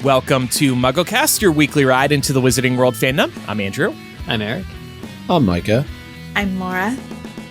Welcome to MuggleCast, your weekly ride into the Wizarding World fandom. I'm Andrew. I'm Eric. I'm Micah. I'm Laura.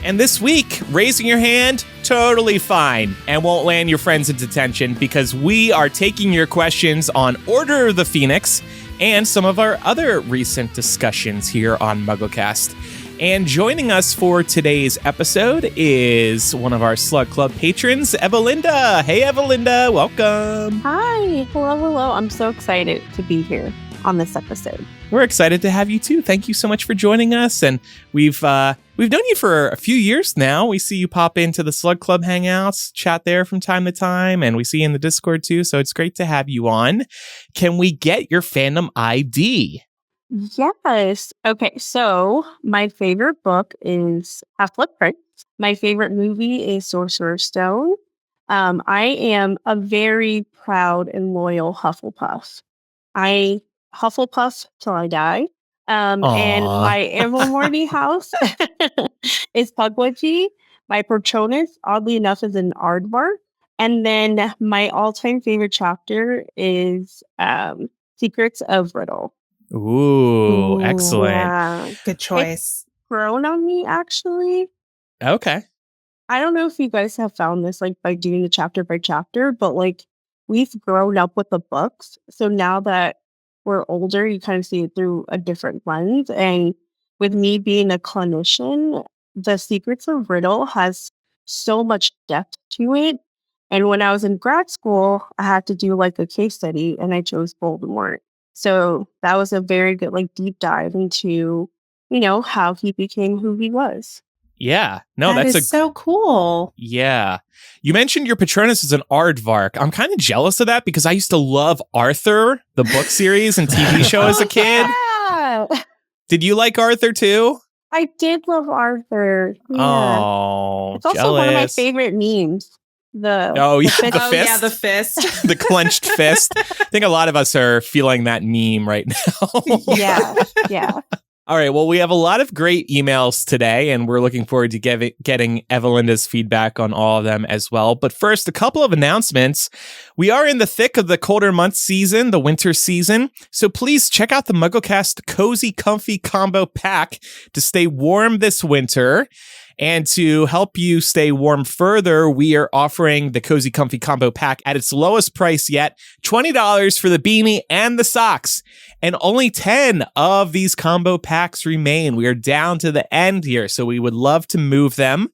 And this week, raising your hand, totally fine, and won't land your friends in detention because we are taking your questions on Order of the Phoenix and some of our other recent discussions here on MuggleCast. And joining us for today's episode is one of our Slug Club patrons, Evalynda. Hey, Evalynda, welcome. Hi. Hello. I'm so excited to be here on this episode. We're excited to have you too. Thank you so much for joining us. And we've known you for a few years now. We see you pop into the Slug Club hangouts, chat there from time to time, and we see you in the Discord too. So it's great to have you on. Can we get your fandom ID? Yes. Okay, so my favorite book is Half-Blood Prince. My favorite movie is Sorcerer's Stone. I am a very proud and loyal Hufflepuff. I Hufflepuff till I die. And my Ilvermorny house is Pukwudgie. My Patronus, oddly enough, is an Aardvark. And then my all-time favorite chapter is Secrets of Riddle. Ooh, excellent. Yeah. Good choice. It's grown on me, actually. Okay. I don't know if you guys have found this, like, by doing the chapter by chapter, but, like, we've grown up with the books. So now that we're older, you kind of see it through a different lens. And with me being a clinician, the Secrets of Riddle has so much depth to it. And when I was in grad school, I had to do, like, a case study, and I chose Voldemort. So that was a very good, like, deep dive into, you know, how he became who he was. Yeah. No, That that's is so cool. Yeah. You mentioned your Patronus is an Aardvark. I'm kind of jealous of that because I used to love Arthur, the book series and TV show as a kid. Yeah. Did you like Arthur too? I did love Arthur. Yeah. Oh, It's also jealous. one of my favorite memes. Oh, yeah, fist. the Oh, fist. yeah, the fist. The clenched fist. I think a lot of us are feeling that meme right now. Yeah. All right. Well, we have a lot of great emails today, and we're looking forward to getting Evalynda's feedback on all of them as well. But first, a couple of announcements. We are in the thick of the colder month season, the winter season. So please check out the MuggleCast Cozy Comfy Combo Pack to stay warm this winter. And to help you stay warm further, we are offering the Cozy Comfy Combo Pack at its lowest price yet, $20 for the beanie and the socks. And only 10 of these combo packs remain. We are down to the end here, so we would love to move them.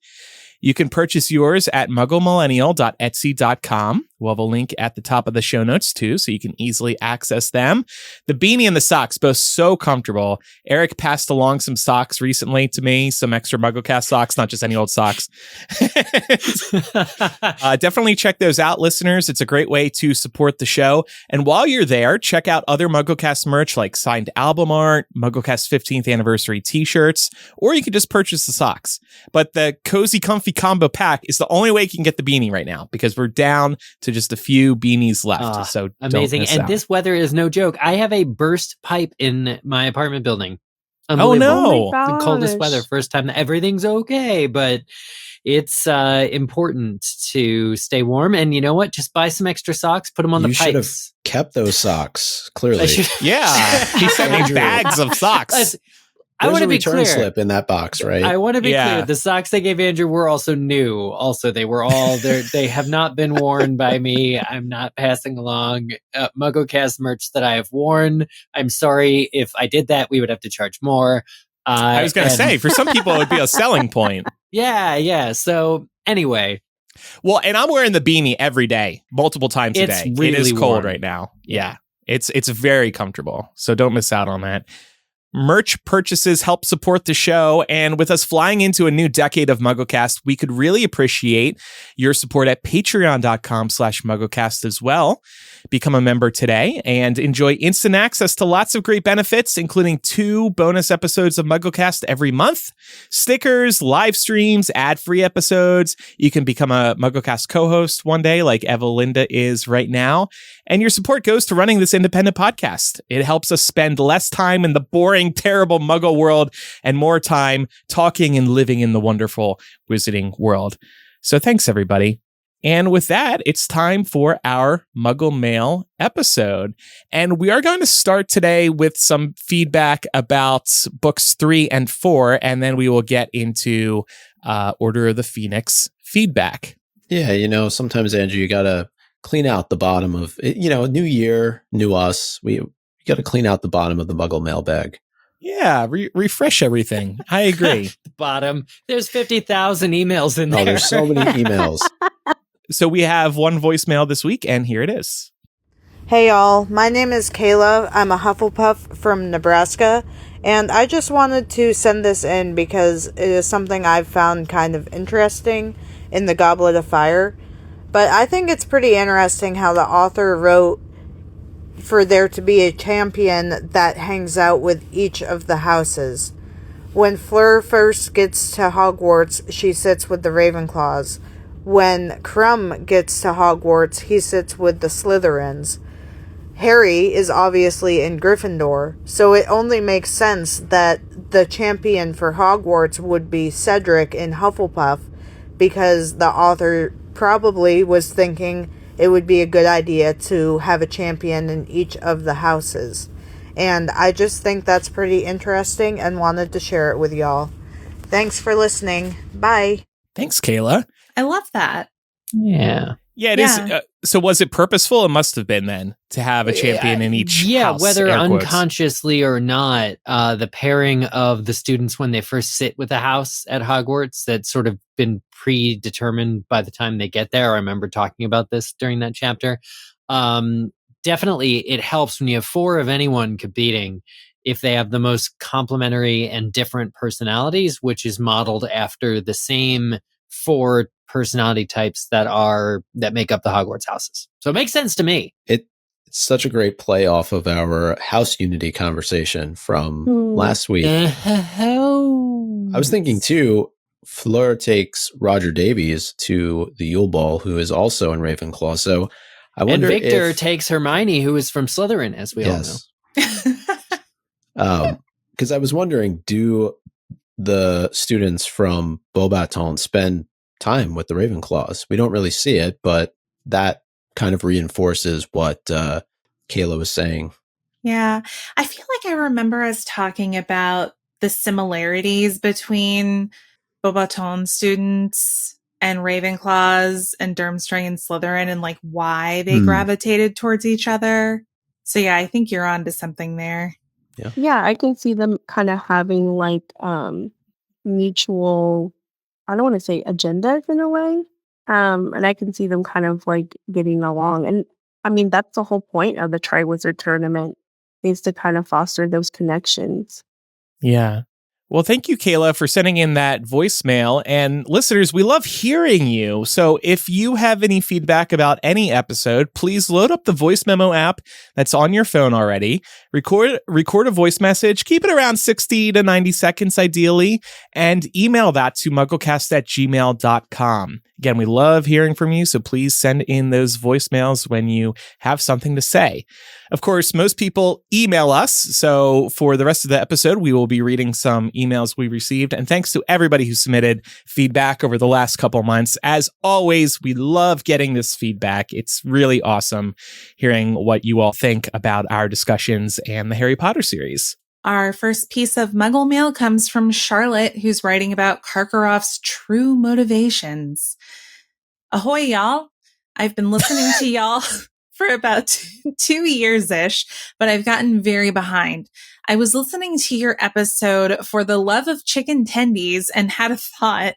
You can purchase yours at mugglemillennial.etsy.com. We'll have a link at the top of the show notes too, so you can easily access them. The beanie and the socks, both so comfortable. Eric passed along some socks recently to me, some extra MuggleCast socks, not just any old socks. Definitely check those out, listeners. It's a great way to support the show. And while you're there, check out other MuggleCast merch like signed album art, MuggleCast 15th anniversary t-shirts, or you can just purchase the socks. But the Cozy Comfy Combo Pack is the only way you can get the beanie right now because we're down to just a few beanies left. So amazing. And this weather is no joke. I have a burst pipe in my apartment building. Oh no. Oh The coldest weather. First time that everything's okay, but it's important to stay warm. And you know what? Just buy some extra socks, put them on the pipes. You should have kept those socks, clearly. Yeah. He sent me bags of socks. I want to be return clear. slip in that box, right? I want to be Yeah. clear. The socks they gave Andrew were also new. Also, they were all there. They have not been worn by me. I'm not passing along MuggleCast merch that I have worn. I'm sorry if I did that. We would have to charge more. I was going to say, for some people, it would be a selling point. Yeah. So anyway. Well, and I'm wearing the beanie every day, multiple times a It's day. really it is cold warm. right now. Yeah. It's very comfortable. So don't miss out on that. Merch purchases help support the show, and with us flying into a new decade of MuggleCast, we could really appreciate your support at patreon.com/MuggleCast as well. Become a member today and enjoy instant access to lots of great benefits, including 2 bonus episodes of MuggleCast every month, stickers, live streams, ad-free episodes. You can become a MuggleCast co-host one day like Evalynda is right now, and your support goes to running this independent podcast. It helps us spend less time in the boring, terrible Muggle world and more time talking and living in the wonderful Wizarding world. So thanks, everybody. And with that, it's time for our Muggle Mail episode. And we are going to start today with some feedback about books 3 and 4, and then we will get into Order of the Phoenix feedback. Yeah, sometimes, Andrew, you got to clean out the bottom of, new year, new us. We got to clean out the bottom of the Muggle mailbag. Yeah, refresh everything. I agree. The bottom. There's 50,000 emails in there. Oh, there's so many emails. So we have one voicemail this week, and here it is. Hey y'all, my name is Kayla. I'm a Hufflepuff from Nebraska, and I just wanted to send this in because it is something I've found kind of interesting in the Goblet of Fire. But I think it's pretty interesting how the author wrote for there to be a champion that hangs out with each of the houses. When Fleur first gets to Hogwarts, she sits with the Ravenclaws. When Krum gets to Hogwarts, he sits with the Slytherins. Harry is obviously in Gryffindor, so it only makes sense that the champion for Hogwarts would be Cedric in Hufflepuff, because the author probably was thinking it would be a good idea to have a champion in each of the houses. And I just think that's pretty interesting and wanted to share it with y'all. Thanks for listening. Bye. Thanks, Kayla. I love that. Yeah. Yeah, it is. So was it purposeful? It must have been then to have a champion in each house. Whether air quotes. unconsciously or not, the pairing of the students when they first sit with the house at Hogwarts, that's sort of been predetermined by the time they get there. I remember talking about this during that chapter. Definitely, it helps when you have 4 of anyone competing if they have the most complementary and different personalities, which is modeled after the same 4 personality types that make up the Hogwarts houses. So it makes sense to me. It's such a great play off of our house unity conversation from last week. I was thinking too, Fleur takes Roger Davies to the Yule Ball, who is also in Ravenclaw. So I wonder and Victor takes Hermione, who is from Slytherin, as we all know. Because I was wondering, do the students from Beauxbaton spend time with the Ravenclaws? We don't really see it, but that kind of reinforces what Kayla was saying. Yeah. I feel like I remember us talking about the similarities between Beauxbaton students and Ravenclaws and Durmstrang and Slytherin and like why they gravitated towards each other. So yeah, I think you're onto something there. Yeah, I can see them kind of having like mutual, I don't want to say agendas in a way. And I can see them kind of like getting along. And I mean, that's the whole point of the Triwizard tournament, is to kind of foster those connections. Yeah. Well, thank you, Kayla, for sending in that voicemail. And listeners, we love hearing you. So if you have any feedback about any episode, please load up the voice memo app that's on your phone already. Record a voice message. Keep it around 60 to 90 seconds, ideally. And email that to mugglecast@gmail.com. Again, we love hearing from you, so please send in those voicemails when you have something to say. Of course, most people email us, so for the rest of the episode, we will be reading some emails we received. And thanks to everybody who submitted feedback over the last couple months. As always, we love getting this feedback. It's really awesome hearing what you all think about our discussions and the Harry Potter series. Our first piece of Muggle Mail comes from Charlotte, who's writing about Karkaroff's true motivations. Ahoy, y'all. I've been listening to y'all for about 2 years-ish, but I've gotten very behind. I was listening to your episode for the love of chicken tendies and had a thought.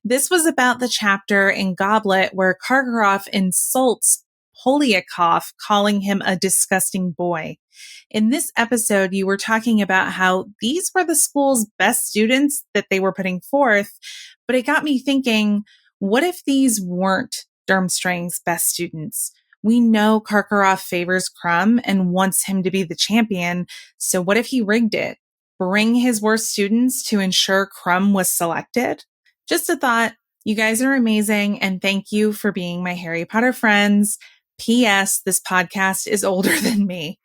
This was about the chapter in Goblet where Karkaroff insults Polyakov, calling him a disgusting boy. In this episode, you were talking about how these were the school's best students that they were putting forth, but it got me thinking, what if these weren't Durmstrang's best students? We know Karkaroff favors Krum and wants him to be the champion, so what if he rigged it? Bring his worst students to ensure Krum was selected? Just a thought. You guys are amazing, and thank you for being my Harry Potter friends. P.S. This podcast is older than me.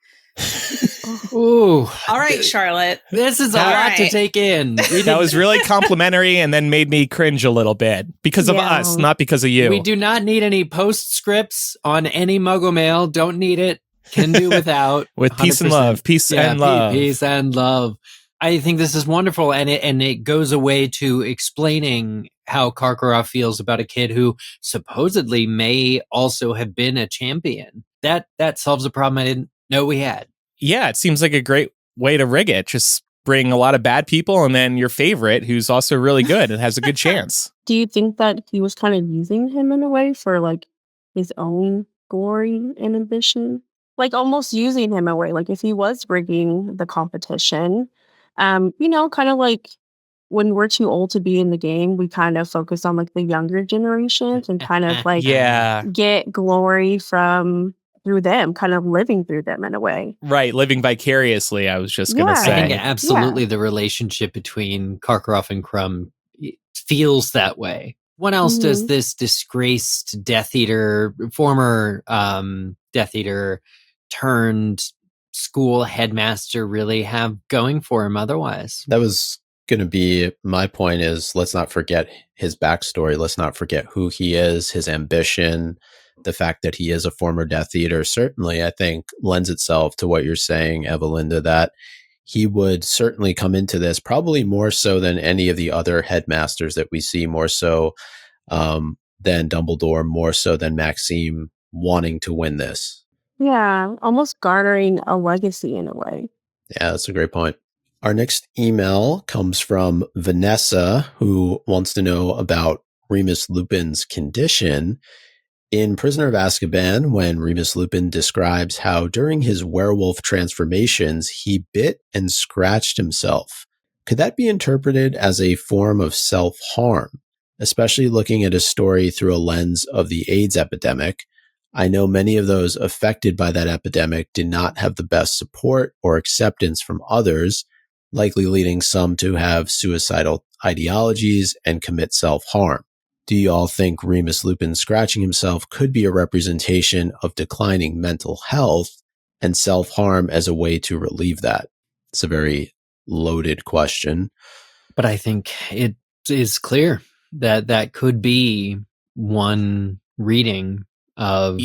Ooh. All right, Charlotte. This is a All lot to right. take in. That was really complimentary and then made me cringe a little bit because of Yeah. us, not because of you. We do not need any postscripts on any Muggle Mail. Don't need it. Can do without. With peace and 100%. love. Peace and love. Peace and love. I think this is wonderful, and it goes away to explaining how Karkaroff feels about a kid who supposedly may also have been a champion. That solves a problem I didn't know we had. Yeah, it seems like a great way to rig it. Just bring a lot of bad people and then your favorite who's also really good and has a good chance. Do you think that he was kind of using him in a way for like his own glory and ambition? Like almost using him in a way, like if he was rigging the competition, kind of like when we're too old to be in the game, we kind of focus on like the younger generations and kind of like Yeah. get glory from through them, kind of living through them in a way. Right. Living vicariously, I was just going to Yeah. I think say. absolutely the relationship between Karkaroff and Crumb feels that way. What else does this disgraced Death Eater, former Death Eater turned school headmaster really have going for him otherwise? That was going to be my point is let's not forget his backstory. Let's not forget who he is, his ambition, the fact that he is a former Death Eater. Certainly, I think lends itself to what you're saying, Evalynda, that he would certainly come into this probably more so than any of the other headmasters that we see, more so than Dumbledore, more so than Maxime wanting to win this. Yeah, almost garnering a legacy in a way. Yeah, that's a great point. Our next email comes from Vanessa, who wants to know about Remus Lupin's condition. In Prisoner of Azkaban, when Remus Lupin describes how during his werewolf transformations, he bit and scratched himself. Could that be interpreted as a form of self-harm, especially looking at a story through a lens of the AIDS epidemic? I know many of those affected by that epidemic did not have the best support or acceptance from others, likely leading some to have suicidal ideologies and commit self-harm. Do you all think Remus Lupin scratching himself could be a representation of declining mental health and self-harm as a way to relieve that? It's a very loaded question. But I think it is clear that that could be one reading of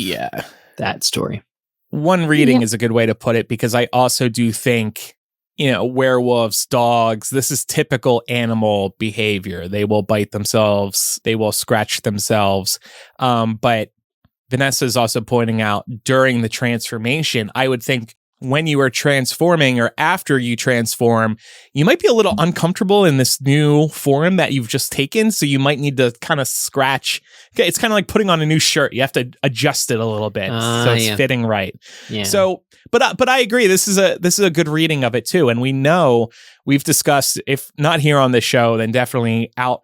that story. One reading is a good way to put it, because I also do think, werewolves, dogs, this is typical animal behavior. They will bite themselves. They will scratch themselves. But Vanessa is also pointing out during the transformation, I would think when you are transforming or after you transform, you might be a little uncomfortable in this new form that you've just taken. So you might need to kind of scratch. Okay, it's kind of like putting on a new shirt. You have to adjust it a little bit so it's fitting right. Yeah. So, but I agree. This is a good reading of it too. And we know we've discussed, if not here on the show, then definitely out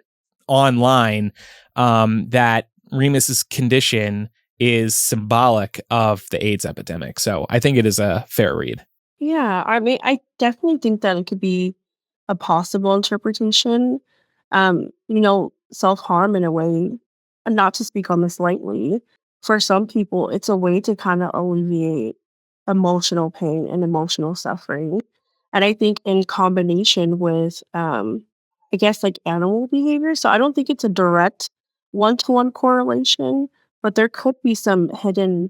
online, that Remus's condition is symbolic of the AIDS epidemic. So I think it is a fair read. Yeah, I mean, I definitely think that it could be a possible interpretation. Self-harm in a way, not to speak on this lightly, for some people, it's a way to kind of alleviate emotional pain and emotional suffering. And I think in combination with, like animal behavior. So I don't think it's a direct one-to-one correlation, but there could be some hidden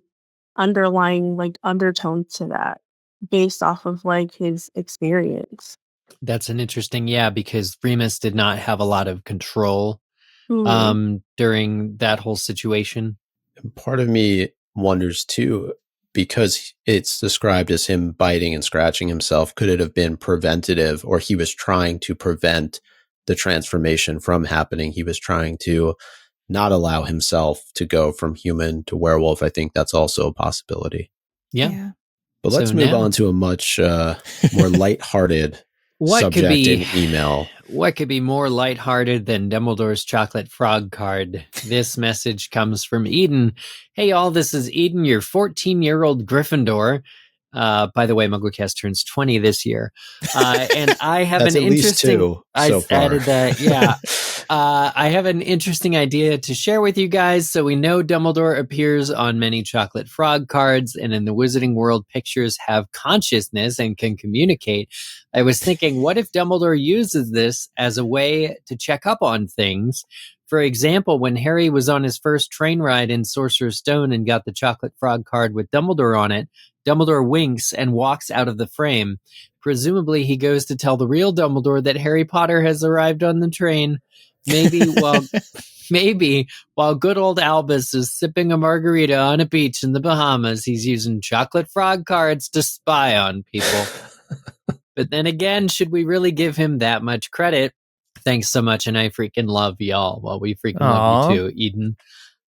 underlying like undertones to that based off of like his experience. That's an interesting, because Remus did not have a lot of control during that whole situation. And part of me wonders too, because it's described as him biting and scratching himself, could it have been preventative, or he was trying to prevent the transformation from happening? He was trying to not allow himself to go from human to werewolf. I think that's also a possibility. Yeah. But let's move on to a much more lighthearted subject in email. What could be more lighthearted than Dumbledore's chocolate frog card? This message comes from Eden. Hey, all, this is Eden, your 14-year-old Gryffindor. By the way, MuggleCast turns 20 this year. And I have That's an at least interesting... two I so far. added that, yeah. I have an interesting idea to share with you guys. So we know Dumbledore appears on many chocolate frog cards, and in the Wizarding World, pictures have consciousness and can communicate. I was thinking, what if Dumbledore uses this as a way to check up on things? For example, when Harry was on his first train ride in Sorcerer's Stone and got the chocolate frog card with Dumbledore on it, Dumbledore winks and walks out of the frame. Presumably, he goes to tell the real Dumbledore that Harry Potter has arrived on the train. Maybe while good old Albus is sipping a margarita on a beach in the Bahamas, he's using chocolate frog cards to spy on people. But then again, should we really give him that much credit? Thanks so much, and I freaking love y'all. Well, we freaking love you too, Eden.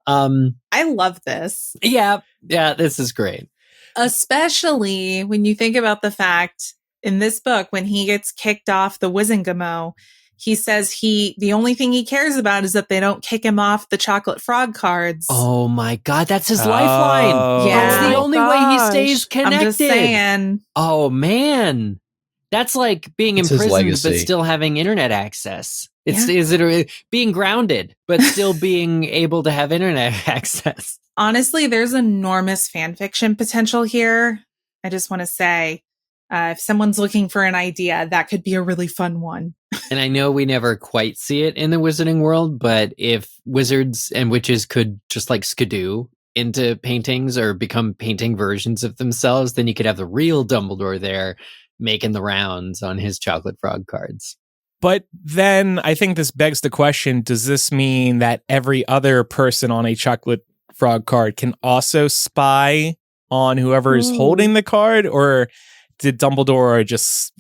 I love this. Yeah, this is great. Especially when you think about the fact in this book, when he gets kicked off the Wizengamo, he says the only thing he cares about is that they don't kick him off the chocolate frog cards. Oh my God, that's his lifeline. Yeah. That's the only way he stays connected. I'm just saying. Oh man. That's like being It's his imprisoned but legacy. still having internet access. Is it being grounded but still being able to have internet access? Honestly, there's enormous fan fiction potential here. I just want to say, if someone's looking for an idea, that could be a really fun one. And I know we never quite see it in the Wizarding World, but if wizards and witches could just like skidoo into paintings or become painting versions of themselves, then you could have the real Dumbledore there making the rounds on his chocolate frog cards. But then I think this begs the question, does this mean that every other person on a chocolate frog card can also spy on whoever is holding the card? Or did Dumbledore just,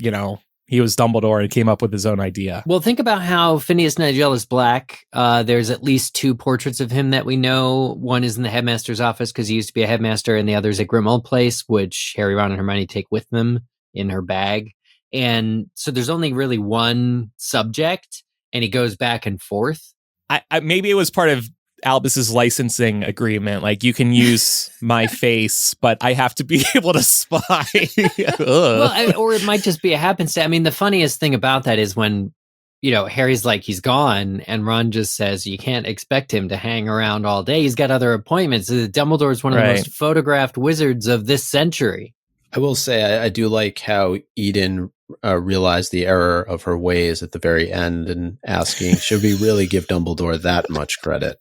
he was Dumbledore and came up with his own idea? Well, think about how Phineas Nigel is black. There's at least 2 portraits of him that we know. One is in the headmaster's office because he used to be a headmaster, and the other is at Grimmauld Place, which Harry, Ron, and Hermione take with them in her bag. And so there's only really one subject, and he goes back and forth. I maybe it was part of Albus's licensing agreement. Like, you can use my face, but I have to be able to spy. Well, or it might just be a happenstance. I mean, the funniest thing about that is when, Harry's like, he's gone, and Ron just says, you can't expect him to hang around all day. He's got other appointments. Dumbledore's one of the most photographed wizards of this century. I will say I do like how Eden realized the error of her ways at the very end and asking, should we really give Dumbledore that much credit?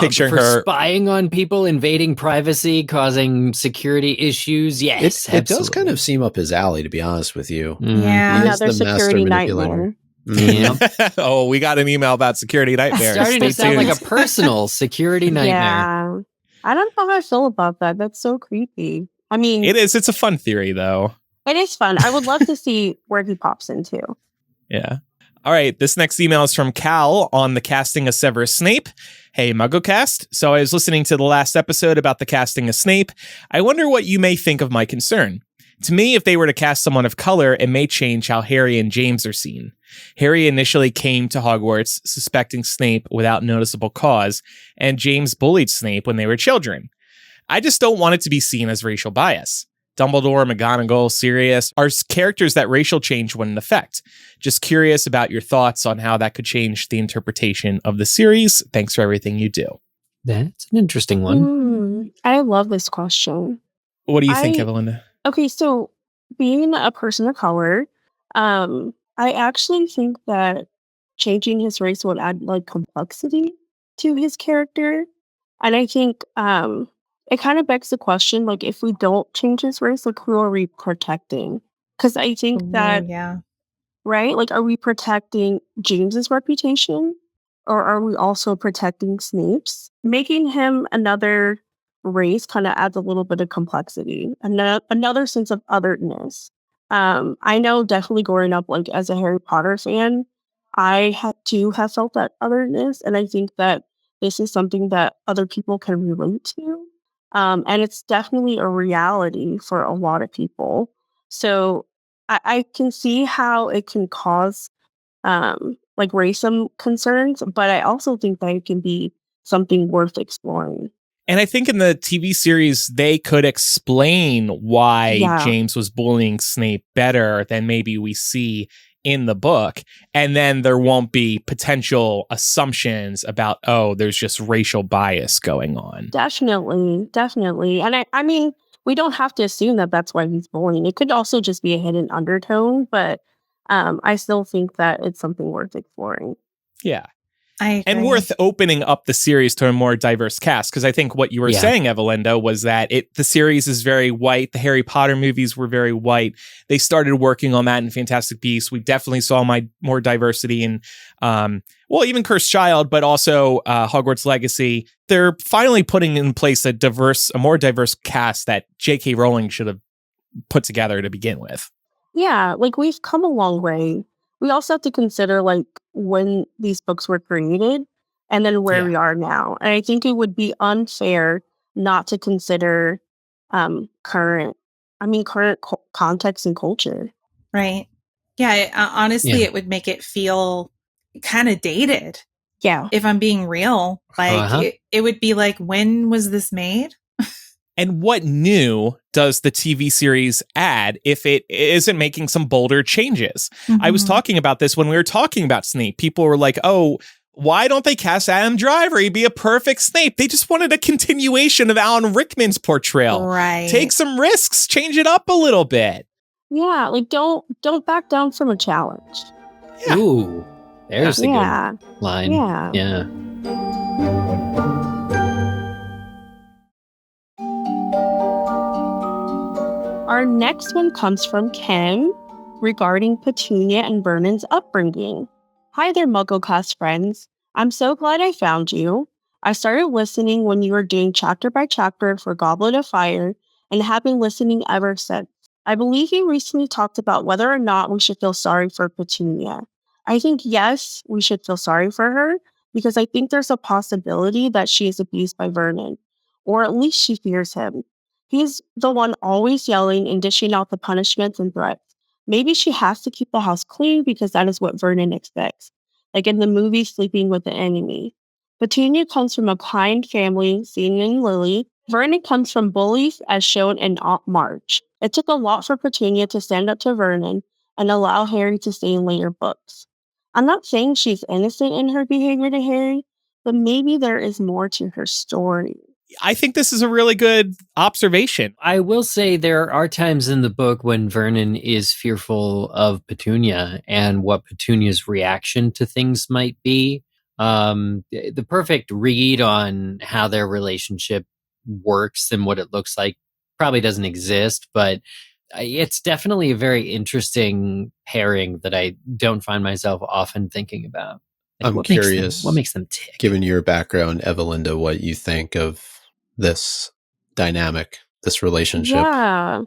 Picturing for her spying on people, invading privacy, causing security issues. Yes, it does kind of seem up his alley, to be honest with you. Yeah. He is Another the master security manipulator. nightmare. Oh, we got an email about security nightmares. Starting to Stay sound tuned. like a personal security nightmare. Yeah. I don't know how I feel about that. That's so creepy. I mean, It is. It's a fun theory, though. it is fun. I would love to see where he pops into. Yeah. All right. This next email is from Cal on the casting of Severus Snape. Hey, MuggleCast. So I was listening to the last episode about the casting of Snape. I wonder what you may think of my concern. To me, if they were to cast someone of color, it may change how Harry and James are seen. Harry initially came to Hogwarts suspecting Snape without noticeable cause, and James bullied Snape when they were children. I just don't want it to be seen as racial bias. Dumbledore, McGonagall, Sirius are characters that racial change wouldn't affect. Just curious about your thoughts on how that could change the interpretation of the series. Thanks for everything you do. That's an interesting one. I love this question. What do you think, Evalynda? Okay, so being a person of color, I actually think that changing his race would add like complexity to his character. And I think it kind of begs the question, like, if we don't change his race, like, who are we protecting? Because I think that, right? Like, are we protecting James's reputation? Or are we also protecting Snape's? Making him another race kind of adds a little bit of complexity, another sense of otherness. I know definitely growing up, like, as a Harry Potter fan, I had to have felt that otherness. And I think that this is something that other people can relate to. And it's definitely a reality for a lot of people. So I can see how it can cause like racism concerns, but I also think that it can be something worth exploring. And I think in the TV series, they could explain why James was bullying Snape better than maybe we see in the book. And then there won't be potential assumptions about, oh, there's just racial bias going on. Definitely. And I mean, we don't have to assume that that's why he's bullying. It could also just be a hidden undertone, but I still think that it's something worth exploring. Yeah. I agree. And worth opening up the series to a more diverse cast, because I think what you were saying, Evalynda, was that the series is very white. The Harry Potter movies were very white. They started working on that in Fantastic Beasts. We definitely saw more diversity in, even Cursed Child, but also Hogwarts Legacy. They're finally putting in place a more diverse cast that J.K. Rowling should have put together to begin with. Yeah, like we've come a long way. We also have to consider like when these books were created and then where we are now. And I think it would be unfair not to consider current context and culture. Right. Yeah. Honestly, it would make it feel kind of dated. Yeah. If I'm being real, like it would be like, when was this made? And what new does the TV series add if it isn't making some bolder changes? Mm-hmm. I was talking about this when we were talking about Snape. People were like, oh, why don't they cast Adam Driver? He'd be a perfect Snape. They just wanted a continuation of Alan Rickman's portrayal. Right. Take some risks, change it up a little bit. Yeah, like don't back down from a challenge. Yeah. Ooh, there's a good line. Yeah. Our next one comes from Kim regarding Petunia and Vernon's upbringing. Hi there, MuggleCast friends. I'm so glad I found you. I started listening when you were doing chapter by chapter for Goblet of Fire and have been listening ever since. I believe you recently talked about whether or not we should feel sorry for Petunia. I think yes, we should feel sorry for her because I think there's a possibility that she is abused by Vernon, or at least she fears him. He's the one always yelling and dishing out the punishments and threats. Maybe she has to keep the house clean because that is what Vernon expects. Like in the movie Sleeping with the Enemy. Petunia comes from a kind family, seen in Lily. Vernon comes from bullies as shown in Aunt March. It took a lot for Petunia to stand up to Vernon and allow Harry to stay in later books. I'm not saying she's innocent in her behavior to Harry, but maybe there is more to her story. I think this is a really good observation. I will say there are times in the book when Vernon is fearful of Petunia and what Petunia's reaction to things might be. The perfect read on how their relationship works and what it looks like probably doesn't exist, but it's definitely a very interesting pairing that I don't find myself often thinking about. Like, I'm curious, what makes them tick? Given your background, Evalynda, what you think of this dynamic, this relationship? Yeah,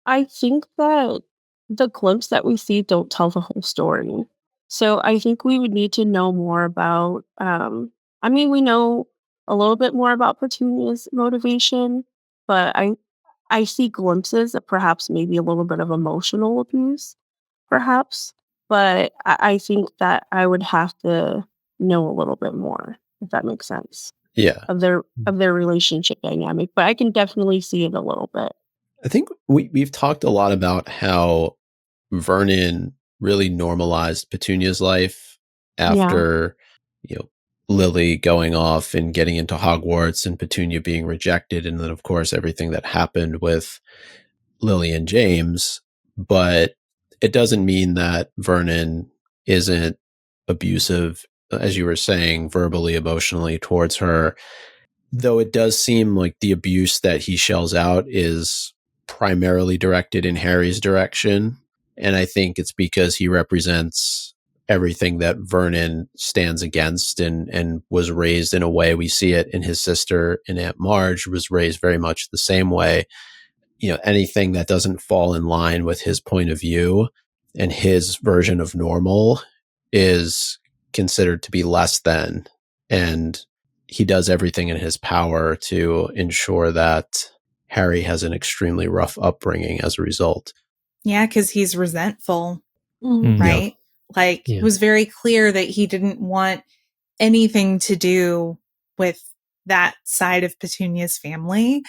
I think that the glimpse that we see don't tell the whole story. So I think we would need to know more about, we know a little bit more about Petunia's motivation, but I see glimpses of perhaps maybe a little bit of emotional abuse, perhaps. But I think that I would have to know a little bit more, if that makes sense. Yeah. Of their relationship dynamic, but I can definitely see it a little bit. I think we've talked a lot about how Vernon really normalized Petunia's life after Lily going off and getting into Hogwarts and Petunia being rejected, and then of course everything that happened with Lily and James. But it doesn't mean that Vernon isn't abusive, as you were saying, verbally, emotionally towards her. Though it does seem like the abuse that he shells out is primarily directed in Harry's direction. And I think it's because he represents everything that Vernon stands against and was raised in a way. We see it in his sister and Aunt Marge was raised very much the same way. Anything that doesn't fall in line with his point of view and his version of normal is considered to be less than. And he does everything in his power to ensure that Harry has an extremely rough upbringing as a result. Yeah, because he's resentful, right? It was very clear that he didn't want anything to do with that side of Petunia's family.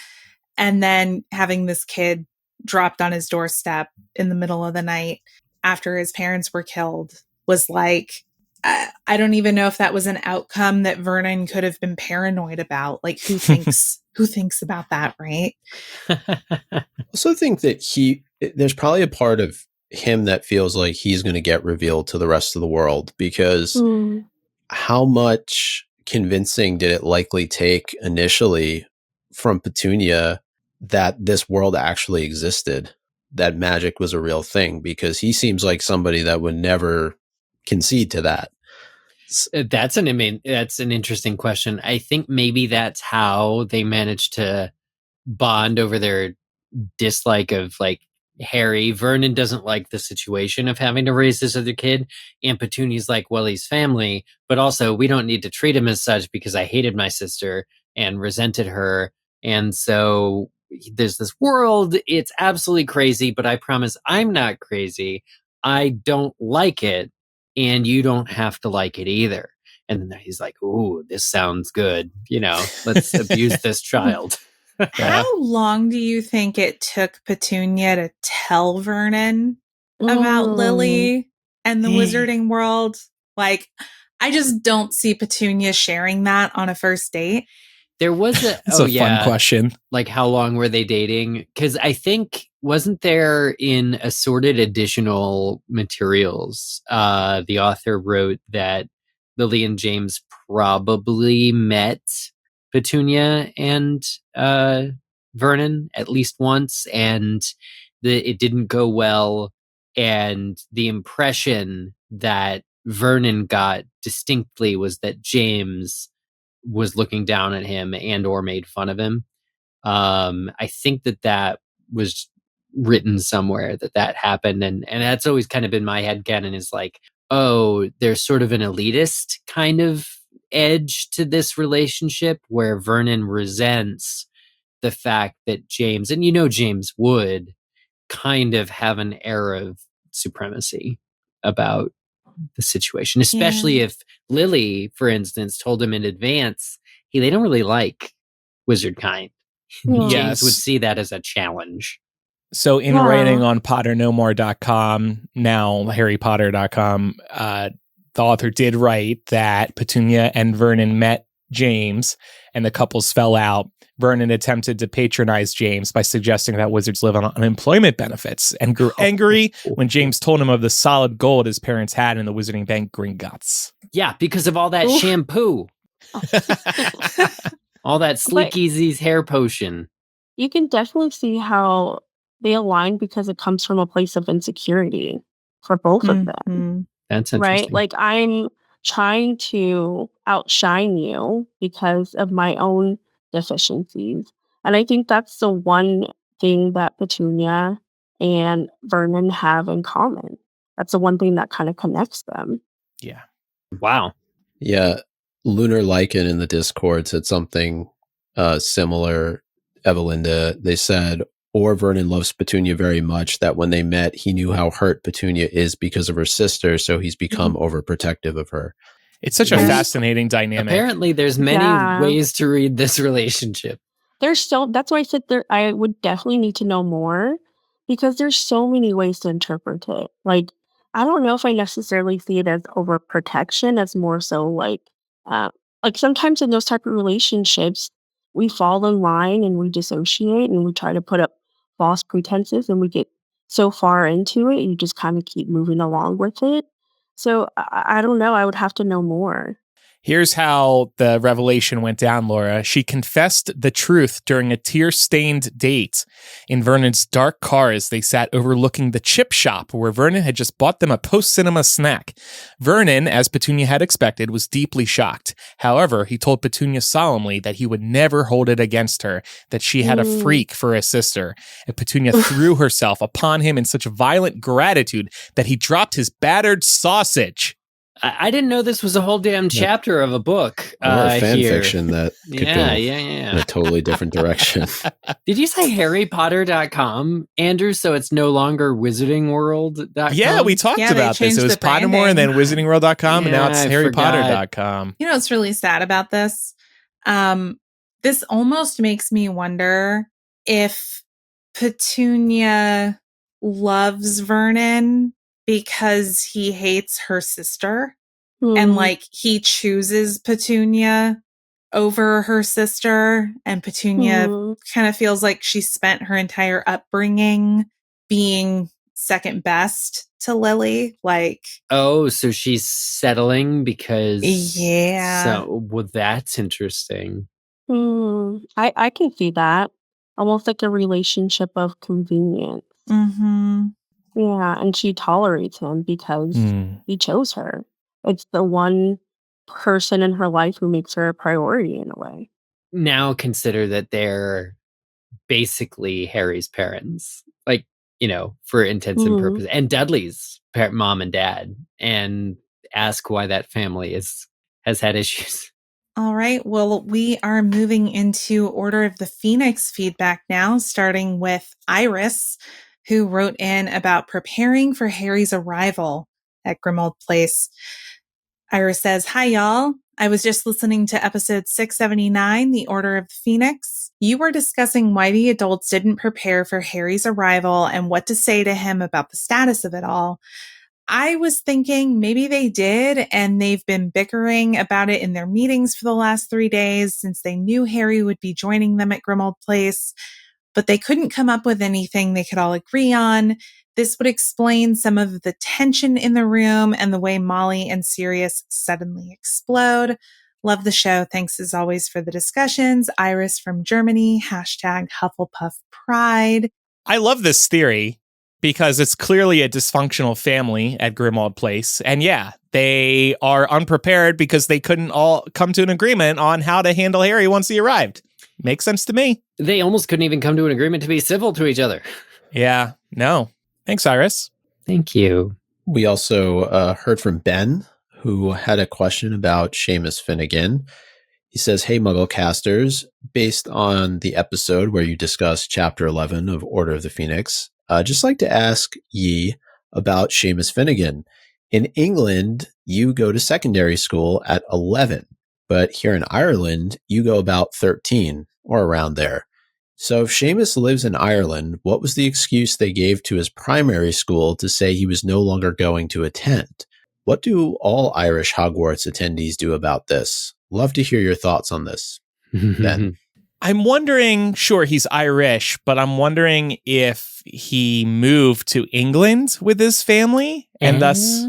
And then having this kid dropped on his doorstep in the middle of the night after his parents were killed was like, I don't even know if that was an outcome that Vernon could have been paranoid about. Like, who thinks about that, right? I also think that there's probably a part of him that feels like he's going to get revealed to the rest of the world, because how much convincing did it likely take initially from Petunia that this world actually existed, that magic was a real thing? Because he seems like somebody that would never concede to that. That's an interesting question. I think maybe that's how they managed to bond over their dislike of like Harry. Vernon doesn't like the situation of having to raise this other kid, and Petunia's like, well, he's family, but also we don't need to treat him as such because I hated my sister and resented her. And so there's this world, it's absolutely crazy, but I promise I'm not crazy. I don't like it, and you don't have to like it either. And then he's like, ooh, this sounds good. Let's abuse this child. How long do you think it took Petunia to tell Vernon about Lily and the wizarding world? Like, I just don't see Petunia sharing that on a first date. There was It's a fun question. Like, how long were they dating? Because I think, wasn't there in assorted additional materials, the author wrote that Lily and James probably met Petunia and Vernon at least once, and it didn't go well. And the impression that Vernon got distinctly was that James was looking down at him and or made fun of him. I think that was written somewhere that happened, and that's always kind of been my headcanon, is like, oh, there's sort of an elitist kind of edge to this relationship where Vernon resents the fact that James, and James would kind of have an air of supremacy about the situation, especially if Lily, for instance, told him in advance, they don't really like wizard kind. James would see that as a challenge. So in writing on potternomore.com, now harrypotter.com, the author did write that Petunia and Vernon met James and the couples fell out. Vernon attempted to patronize James by suggesting that wizards live on unemployment benefits and grew angry when James told him of the solid gold his parents had in the Wizarding Bank Gringotts. Yeah, because of all that shampoo. All that Sleek Easy's hair potion. You can definitely see how they align because it comes from a place of insecurity for both of them. That's interesting. Right? Like, I'm trying to outshine you because of my own deficiencies. And I think that's the one thing that Petunia and Vernon have in common. That's the one thing that kind of connects them. Yeah. Wow. Yeah. Lunar Lycan in the Discord said something similar. Evalynda, they said, or Vernon loves Petunia very much, that when they met, he knew how hurt Petunia is because of her sister, so he's become overprotective of her. It's such a fascinating dynamic. Apparently, there's many ways to read this relationship. That's why I said I would definitely need to know more, because there's so many ways to interpret it. Like, I don't know if I necessarily see it as overprotection, as more so like sometimes in those type of relationships, we fall in line and we dissociate and we try to put up false pretenses and we get so far into it, you just kind of keep moving along with it. So I don't know. I would have to know more. Here's how the revelation went down, Laura. She confessed the truth during a tear-stained date in Vernon's dark car as they sat overlooking the chip shop where Vernon had just bought them a post-cinema snack. Vernon, as Petunia had expected, was deeply shocked. However, he told Petunia solemnly that he would never hold it against her, that she had a freak for a sister. And Petunia threw herself upon him in such violent gratitude that he dropped his battered sausage. I didn't know this was a whole damn chapter of a book. Or a fan here. fiction that could go in a totally different direction. Did you say harrypotter.com, Andrew? So it's no longer wizardingworld.com? Yeah, we talked about this. It was Pottermore and then wizardingworld.com, and now it's harrypotter.com. You know what's really sad about this? This almost makes me wonder if Petunia loves Vernon because he hates her sister. And like he chooses Petunia over her sister, and Petunia kind of feels like she spent her entire upbringing being second best to Lily. Like, oh, so she's settling because yeah. So well, that's interesting. I can see that. Almost like a relationship of convenience. Mm-hmm. Yeah, and she tolerates him because he chose her. It's the one person in her life who makes her a priority in a way. Now consider that they're basically Harry's parents, like, you know, for intents and purposes, and Dudley's mom and dad, and ask why that family has had issues. All right. Well, we are moving into Order of the Phoenix feedback now, starting with Iris, who wrote in about preparing for Harry's arrival at Grimmauld Place. Iris says, "Hi, y'all. I was just listening to episode 679, The Order of the Phoenix. You were discussing why the adults didn't prepare for Harry's arrival and what to say to him about the status of it all. I was thinking maybe they did, and they've been bickering about it in their meetings for the last 3 days since they knew Harry would be joining them at Grimmauld Place, but they couldn't come up with anything they could all agree on. This would explain some of the tension in the room and the way Molly and Sirius suddenly explode. Love the show. Thanks as always for the discussions. Iris from Germany, #Hufflepuff Pride." I love this theory because it's clearly a dysfunctional family at Grimmauld Place. And yeah, they are unprepared because they couldn't all come to an agreement on how to handle Harry once he arrived. Makes sense to me. They almost couldn't even come to an agreement to be civil to each other. Yeah, no. Thanks, Iris. Thank you. We also heard from Ben, who had a question about Seamus Finnegan. He says, "Hey, Mugglecasters, based on the episode where you discussed Chapter 11 of Order of the Phoenix, just like to ask ye about Seamus Finnegan. In England, you go to secondary school at 11, but here in Ireland, you go about 13 or around there. So if Seamus lives in Ireland, what was the excuse they gave to his primary school to say he was no longer going to attend? What do all Irish Hogwarts attendees do about this? Love to hear your thoughts on this." Ben. I'm wondering, sure, he's Irish, but I'm wondering if he moved to England with his family and thus,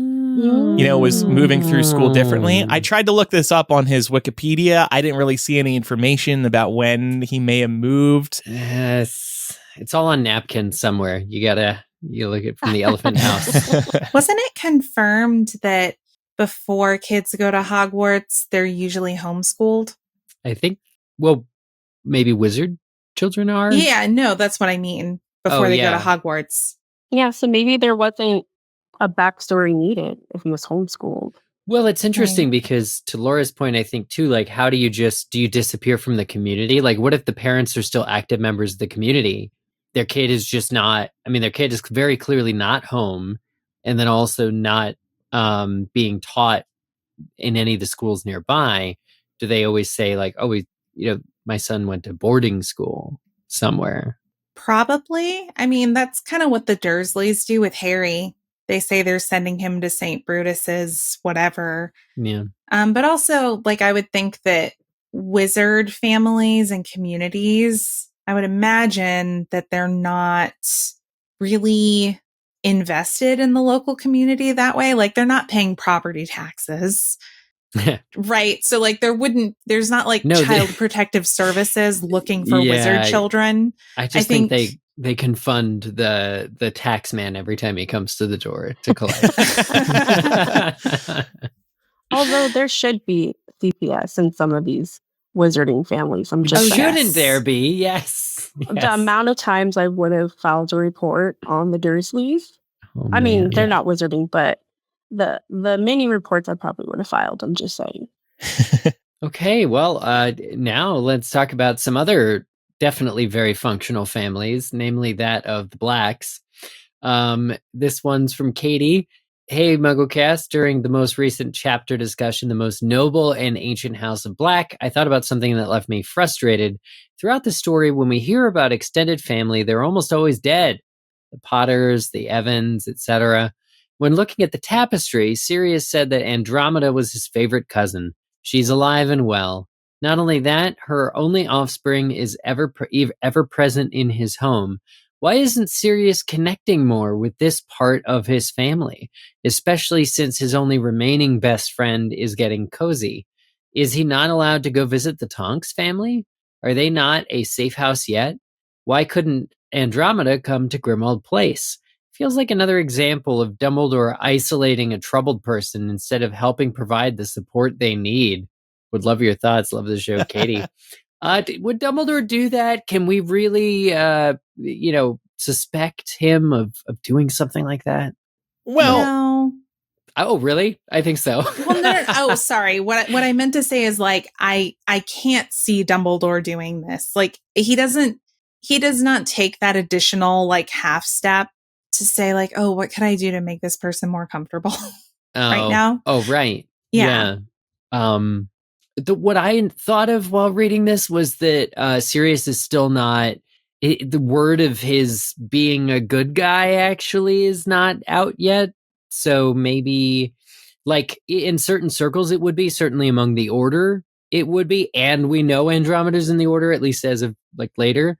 was moving through school differently. I tried to look this up on his Wikipedia. I didn't really see any information about when he may have moved. Yes. It's all on napkins somewhere. You look at from the Elephant House. Wasn't it confirmed that before kids go to Hogwarts, they're usually homeschooled? I think, well, maybe wizard children are? Yeah, no, that's what I mean. Before they go to Hogwarts. Yeah, so maybe there wasn't a backstory needed if he was homeschooled. Well, it's interesting because to Laura's point, I think too, like, how do you disappear from the community? Like, what if the parents are still active members of the community? Their kid is just not, their kid is very clearly not home, and then also not being taught in any of the schools nearby. Do they always say like, oh, my son went to boarding school somewhere? Probably. That's kind of what the Dursleys do with Harry. They say they're sending him to St. Brutus's, whatever. Yeah. But also, like, I would think that wizard families and communities, I would imagine that they're not really invested in the local community that way. Like, they're not paying property taxes. Right. So, like, there's not like child protective services looking for wizard children. I think they can fund the tax man every time he comes to the door to collect. Although there should be CPS in some of these wizarding families. I'm just saying. Shouldn't there be? Yes. The amount of times I would have filed a report on the Dursleys. They're not wizarding, but the many reports I probably would have filed. I'm just saying. Okay, well, now let's talk about some other definitely very functional families, namely that of the Blacks. This one's from Katie. Hey, MuggleCast. During the most recent chapter discussion, The Most Noble and Ancient House of Black, I thought about something that left me frustrated. Throughout the story, when we hear about extended family, they're almost always dead. The Potters, the Evans, etc. When looking at the tapestry, Sirius said that Andromeda was his favorite cousin. She's alive and well. Not only that, her only offspring is ever present in his home. Why isn't Sirius connecting more with this part of his family, especially since his only remaining best friend is getting cozy? Is he not allowed to go visit the Tonks family? Are they not a safe house yet? Why couldn't Andromeda come to Grimmauld Place? Feels like another example of Dumbledore isolating a troubled person instead of helping provide the support they need. Would love your thoughts. Love the show, Katie. Would Dumbledore do that? Can we really, suspect him of doing something like that? Well, No. Oh, really? I think so. Well, no. Oh, sorry. What I meant to say is like I can't see Dumbledore doing this. Like he does not take that additional like half step to say like, oh, what can I do to make this person more comfortable right now? Oh, right. Yeah. What I thought of while reading this was that Sirius is still not. The word of his being a good guy actually is not out yet. So maybe, like in certain circles, it would be. Certainly among the Order, it would be. And we know Andromeda's in the Order, at least as of like later.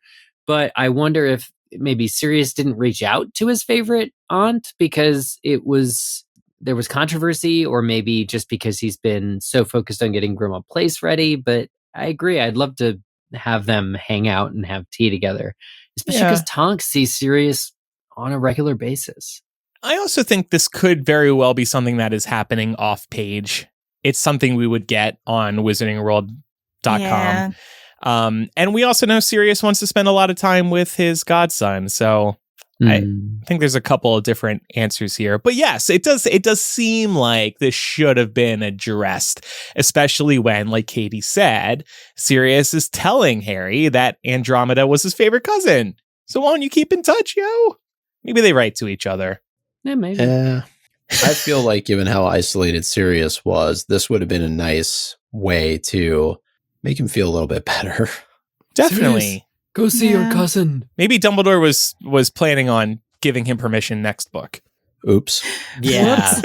But I wonder if maybe Sirius didn't reach out to his favorite aunt because there was controversy, or maybe just because he's been so focused on getting Grimmauld Place ready. But I agree. I'd love to have them hang out and have tea together, especially because Tonks sees Sirius on a regular basis. I also think this could very well be something that is happening off page. It's something we would get on wizardingworld.com. Yeah. And we also know Sirius wants to spend a lot of time with his godson. So I think there's a couple of different answers here. But yes, it does seem like this should have been addressed, especially when, like Katie said, Sirius is telling Harry that Andromeda was his favorite cousin. So why don't you keep in touch, yo? Maybe they write to each other. Yeah, maybe. I feel like given how isolated Sirius was, this would have been a nice way to make him feel a little bit better. Definitely. Sirius, go see your cousin. Maybe Dumbledore was planning on giving him permission next book. Oops. Yeah.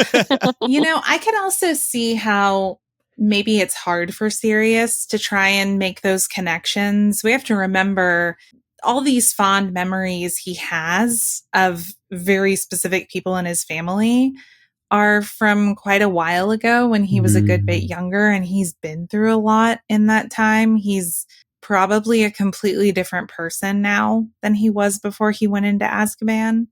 I could also see how maybe it's hard for Sirius to try and make those connections. We have to remember all these fond memories he has of very specific people in his family are from quite a while ago when he was a good bit younger, and he's been through a lot in that time. He's probably a completely different person now than he was before he went into Azkaban.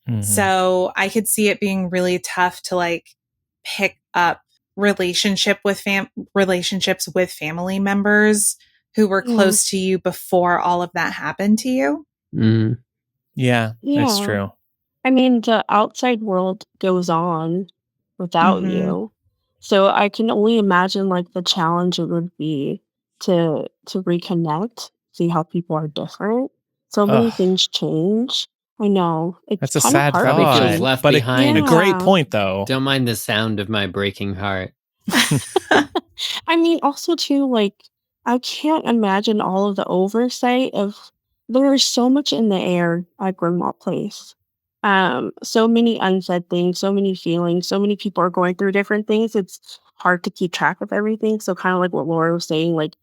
Mm-hmm. So I could see it being really tough to like pick up relationships with family members who were close to you before all of that happened to you. Yeah, that's true. I mean, the outside world goes on without you. So I can only imagine like the challenge it would be to reconnect, see how people are different. So many things change. I know. That's a sad thought. Probably feels left behind. A great point, though. Don't mind the sound of my breaking heart. I mean, also, too, like, I can't imagine all of the oversight of... There is so much in the air at Grimmauld Place. So many unsaid things, so many feelings, so many people are going through different things. It's hard to keep track of everything. So kind of like what Laura was saying, like,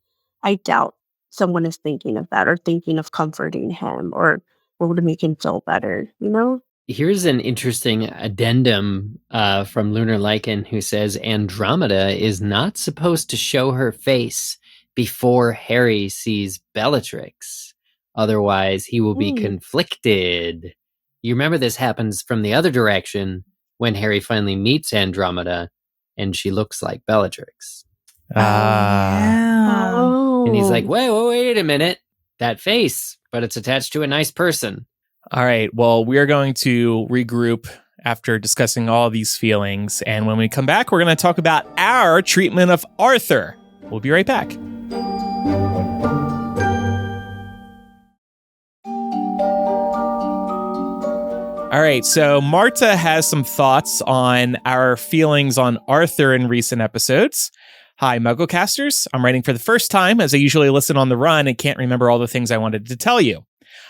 I doubt someone is thinking of that or thinking of comforting him or what would make him feel better, you know? Here's an interesting addendum from Lunar Lycan, who says Andromeda is not supposed to show her face before Harry sees Bellatrix. Otherwise, he will be conflicted. You remember this happens from the other direction when Harry finally meets Andromeda and she looks like Bellatrix. And he's like, wait a minute. That face, but it's attached to a nice person. All right. Well, we are going to regroup after discussing all these feelings. And when we come back, we're going to talk about our treatment of Arthur. We'll be right back. All right, so Marta has some thoughts on our feelings on Arthur in recent episodes. Hi, Mugglecasters. I'm writing for the first time, as I usually listen on the run and can't remember all the things I wanted to tell you.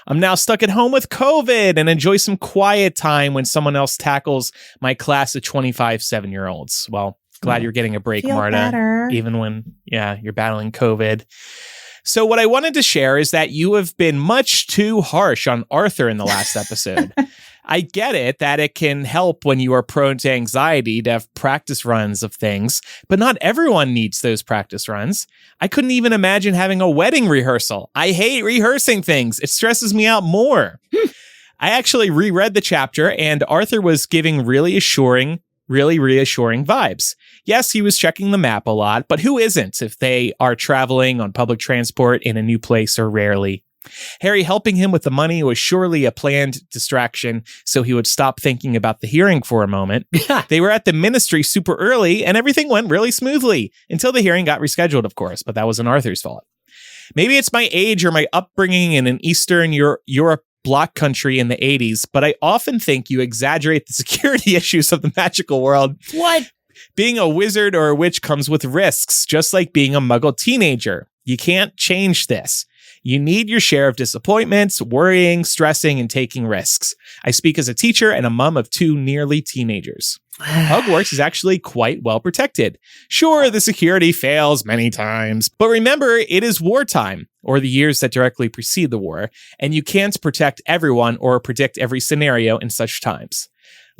I'm now stuck at home with COVID and enjoy some quiet time when someone else tackles my class of 25 7-year-olds. Well, glad you're getting a break, Feel Marta, better. even when, you're battling COVID. So what I wanted to share is that you have been much too harsh on Arthur in the last episode. I get it that it can help when you are prone to anxiety to have practice runs of things, but not everyone needs those practice runs. I couldn't even imagine having a wedding rehearsal. I hate rehearsing things. It stresses me out more. I actually reread the chapter, and Arthur was giving really reassuring vibes. Yes, he was checking the map a lot, but who isn't if they are traveling on public transport in a new place or rarely? Harry helping him with the money was surely a planned distraction, so he would stop thinking about the hearing for a moment. They were at the ministry super early, and everything went really smoothly, until the hearing got rescheduled, of course, but that wasn't Arthur's fault. Maybe it's my age or my upbringing in an Eastern Europe block country in the 80s, but I often think you exaggerate the security issues of the magical world. What? Being a wizard or a witch comes with risks, just like being a Muggle teenager. You can't change this. You need your share of disappointments, worrying, stressing, and taking risks. I speak as a teacher and a mom of 2 nearly teenagers. Hogwarts is actually quite well protected. Sure, the security fails many times, but remember, it is wartime, or the years that directly precede the war, and you can't protect everyone or predict every scenario in such times.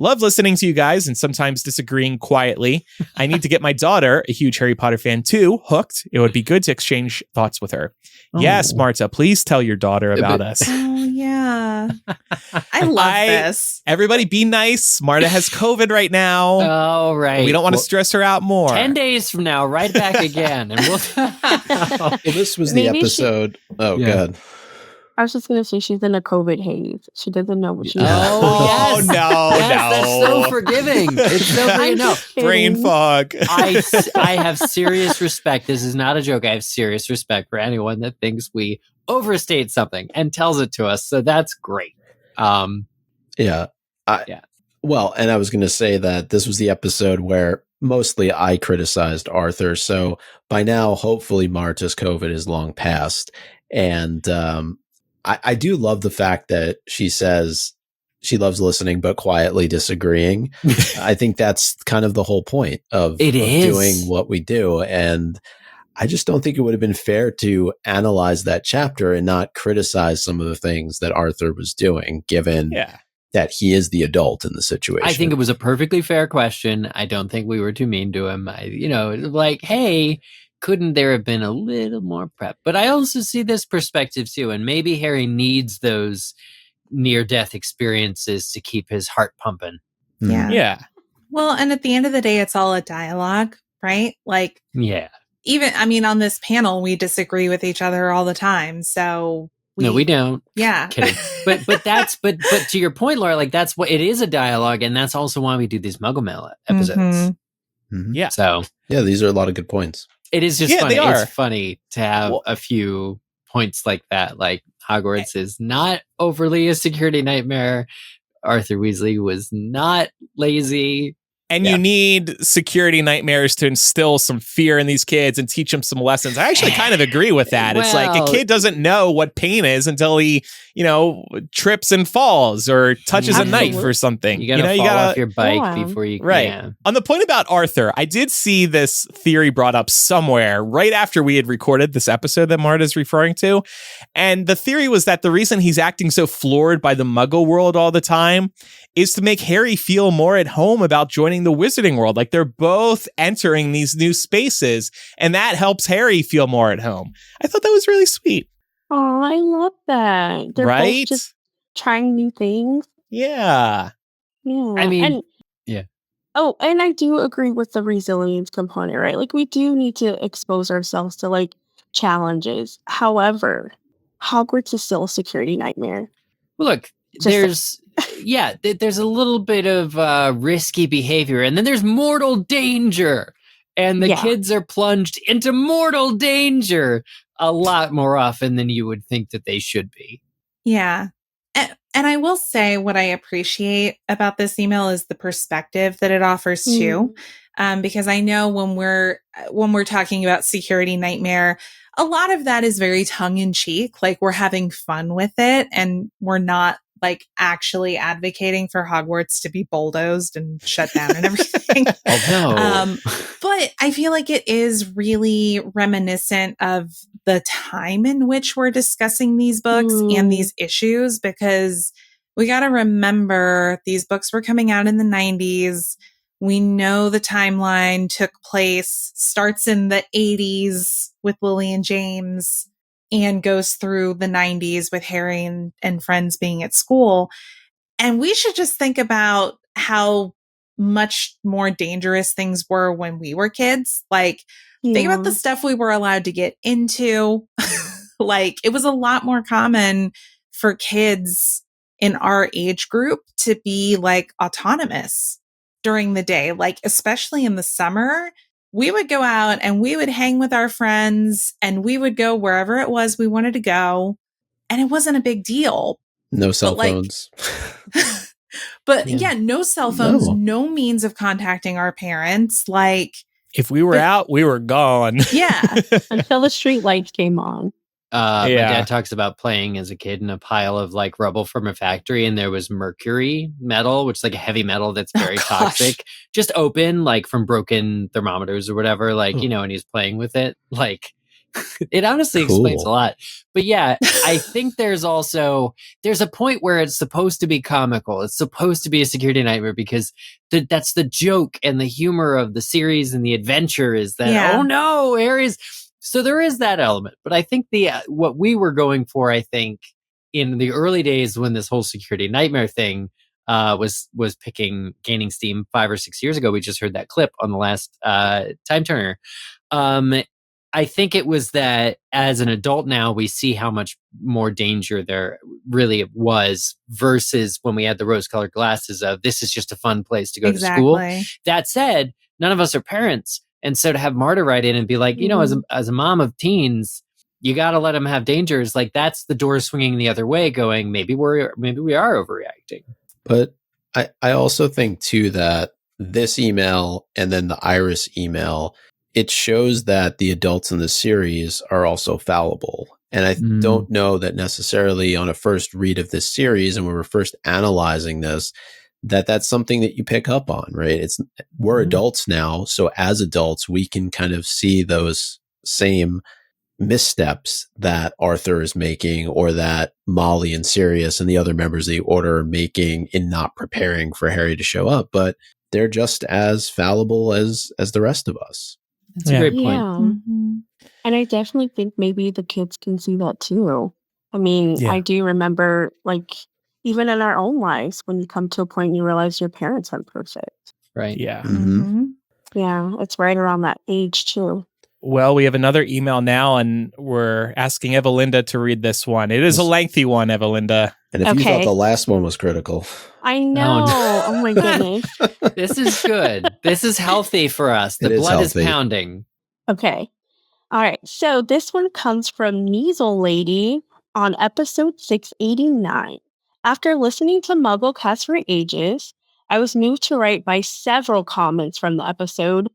Love listening to you guys and sometimes disagreeing quietly. I need to get my daughter, a huge Harry Potter fan too, hooked. It would be good to exchange thoughts with her. Oh. Yes, Marta, please tell your daughter about us. Oh, yeah. I love this. Everybody be nice. Marta has COVID right now. All right. We don't want to stress her out more. 10 days from now, right back again. And we'll Well, this was the Maybe episode. God. I was just going to say she's in a COVID haze. She doesn't know what she's Oh, yes. no, Yes, that's so forgiving. It's so forgiving. No, brain fog. I have serious respect. This is not a joke. I have serious respect for anyone that thinks we overstate something and tells it to us. So that's great. Yeah. Well, and I was going to say that this was the episode where mostly I criticized Arthur. So by now, hopefully Marta's COVID is long past. And I do love the fact that she says she loves listening, but quietly disagreeing. I think that's kind of the whole point of doing what we do. And I just don't think it would have been fair to analyze that chapter and not criticize some of the things that Arthur was doing, given that he is the adult in the situation. I think it was a perfectly fair question. I don't think we were too mean to him. Like, hey, couldn't there have been a little more prep? But I also see this perspective too. And maybe Harry needs those near-death experiences to keep his heart pumping. Yeah. Yeah. Well, and at the end of the day, it's all a dialogue, right? Like, even, on this panel, we disagree with each other all the time. So no, we don't. Yeah. Kidding. But to your point, Laura, like that's what it is, a dialogue. And that's also why we do these Muggle Mail episodes. Mm-hmm. Yeah. So yeah, these are a lot of good points. It is just funny. They are. It's funny to have a few points like that. Like Hogwarts is not overly a security nightmare. Arthur Weasley was not lazy. And you need security nightmares to instill some fear in these kids and teach them some lessons. I actually kind of agree with that. It's like a kid doesn't know what pain is until he, trips and falls or touches a knife or something. You gotta fall off your bike before you can. Right. On the point about Arthur, I did see this theory brought up somewhere right after we had recorded this episode that Marta's referring to. And the theory was that the reason he's acting so floored by the Muggle world all the time is to make Harry feel more at home about joining the Wizarding world. Like they're both entering these new spaces, and that helps Harry feel more at home. I thought that was really sweet. Oh, I love that. They're both just trying new things. Yeah. Yeah. Yeah. Oh, and I do agree with the resilience component, right? Like we do need to expose ourselves to like challenges. However, Hogwarts is still a security nightmare. Well, look, there's a little bit of risky behavior, and then there's mortal danger, and the kids are plunged into mortal danger a lot more often than you would think that they should be. Yeah. And And I will say what I appreciate about this email is the perspective that it offers too. Because I know when we're talking about Security Nightmare, a lot of that is very tongue in cheek. Like we're having fun with it and we're not like actually advocating for Hogwarts to be bulldozed and shut down and everything. But I feel like it is really reminiscent of the time in which we're discussing these books and these issues, because we got to remember these books were coming out in the 90s. We know the timeline starts in the 80s with Lily and James and goes through the 90s with Harry and friends being at school. And we should just think about how much more dangerous things were when we were kids. Like, think about the stuff we were allowed to get into. Like, it was a lot more common for kids in our age group to be like autonomous during the day. Like, especially in the summer, we would go out and we would hang with our friends and we would go wherever it was we wanted to go. And it wasn't a big deal. No cell phones. But no cell phones, no means of contacting our parents. Like, if we were out, we were gone. Yeah. Until the street lights came on. My dad talks about playing as a kid in a pile of like rubble from a factory, and there was mercury metal, which is like a heavy metal that's very toxic, just open, like from broken thermometers or whatever, like, and he's playing with it. Like, it honestly explains a lot. But yeah, I think there's a point where it's supposed to be comical. It's supposed to be a security nightmare because that's the joke and the humor of the series and the adventure is that, oh no, Harry's. So there is that element. But I think what we were going for, I think, in the early days when this whole security nightmare thing was gaining steam 5 or 6 years ago, we just heard that clip on the last Time Turner. I think it was that as an adult now, we see how much more danger there really was versus when we had the rose-colored glasses of this is just a fun place to go to school. That said, none of us are parents. And so to have Marta write in and be like, as a mom of teens, you got to let them have dangers. Like that's the door swinging the other way going, maybe we are overreacting. But I also think too that this email and then the Iris email, it shows that the adults in the series are also fallible. And I don't know that necessarily on a first read of this series, and when we're first analyzing this, that's something that you pick up on, right? We're adults now. So as adults, we can kind of see those same missteps that Arthur is making or that Molly and Sirius and the other members of the Order are making in not preparing for Harry to show up. But they're just as fallible as the rest of us. That's a great point. Yeah. And I definitely think maybe the kids can see that too. I mean, I do remember, like, even in our own lives, when you come to a point you realize your parents aren't perfect. Right. Yeah. Yeah, it's right around that age too. Well, we have another email now, and we're asking Evalynda to read this one. It is a lengthy one, Evalynda. And if you thought the last one was critical. I know. Oh my goodness. This is good. This is healthy for us. The blood is pounding. Okay. All right. So this one comes from Measle Lady on episode 689. After listening to MuggleCast for ages, I was moved to write by several comments from the episode,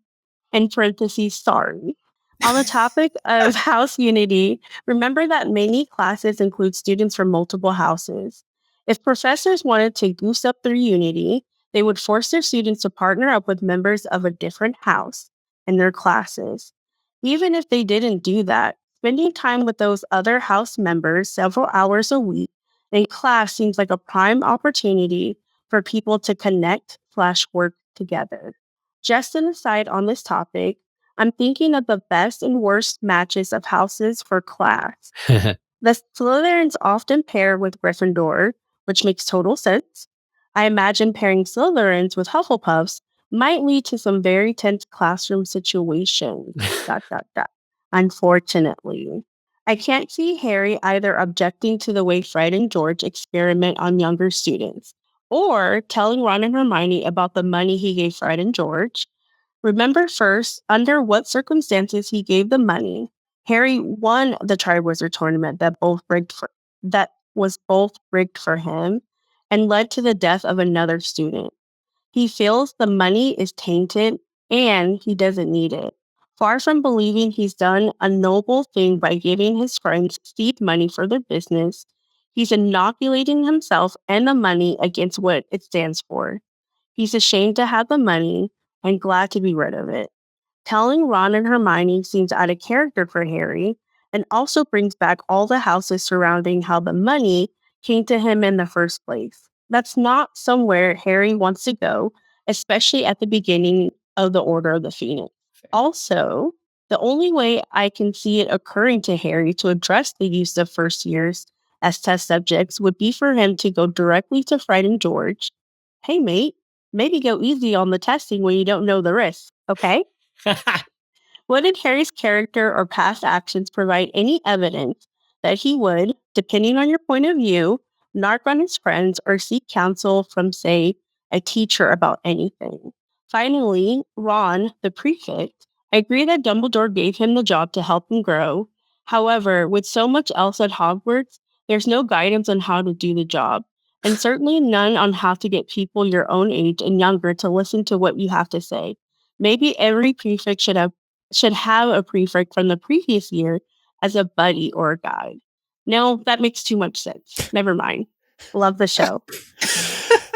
in parentheses, sorry. On the topic of house unity, remember that many classes include students from multiple houses. If professors wanted to goose up their unity, they would force their students to partner up with members of a different house in their classes. Even if they didn't do that, spending time with those other house members several hours a week in class seems like a prime opportunity for people to connect/work together. Just an aside on this topic, I'm thinking of the best and worst matches of houses for class. The Slytherins often pair with Gryffindor, which makes total sense. I imagine pairing Slytherins with Hufflepuffs might lead to some very tense classroom situations. ... Unfortunately, I can't see Harry either objecting to the way Fred and George experiment on younger students, or telling Ron and Hermione about the money he gave Fred and George. Remember first, under what circumstances he gave the money. Harry won the Triwizard tournament that was both rigged for him, and led to the death of another student. He feels the money is tainted and he doesn't need it. Far from believing he's done a noble thing by giving his friends seed money for their business, he's inoculating himself and the money against what it stands for. He's ashamed to have the money and glad to be rid of it. Telling Ron and Hermione seems out of character for Harry and also brings back all the houses surrounding how the money came to him in the first place. That's not somewhere Harry wants to go, especially at the beginning of the Order of the Phoenix. Also, the only way I can see it occurring to Harry to address the use of first years as test subjects would be for him to go directly to Fred and George. Hey, mate, maybe go easy on the testing when you don't know the risks, okay? Wouldn't Harry's character or past actions provide any evidence that he would, depending on your point of view, narc on his friends or seek counsel from, say, a teacher about anything? Finally, Ron, the prefect, I agree that Dumbledore gave him the job to help him grow. However, with so much else at Hogwarts, there's no guidance on how to do the job, and certainly none on how to get people your own age and younger to listen to what you have to say. Maybe every prefect should have a prefect from the previous year as a buddy or a guide. No, that makes too much sense. Never mind. Love the show.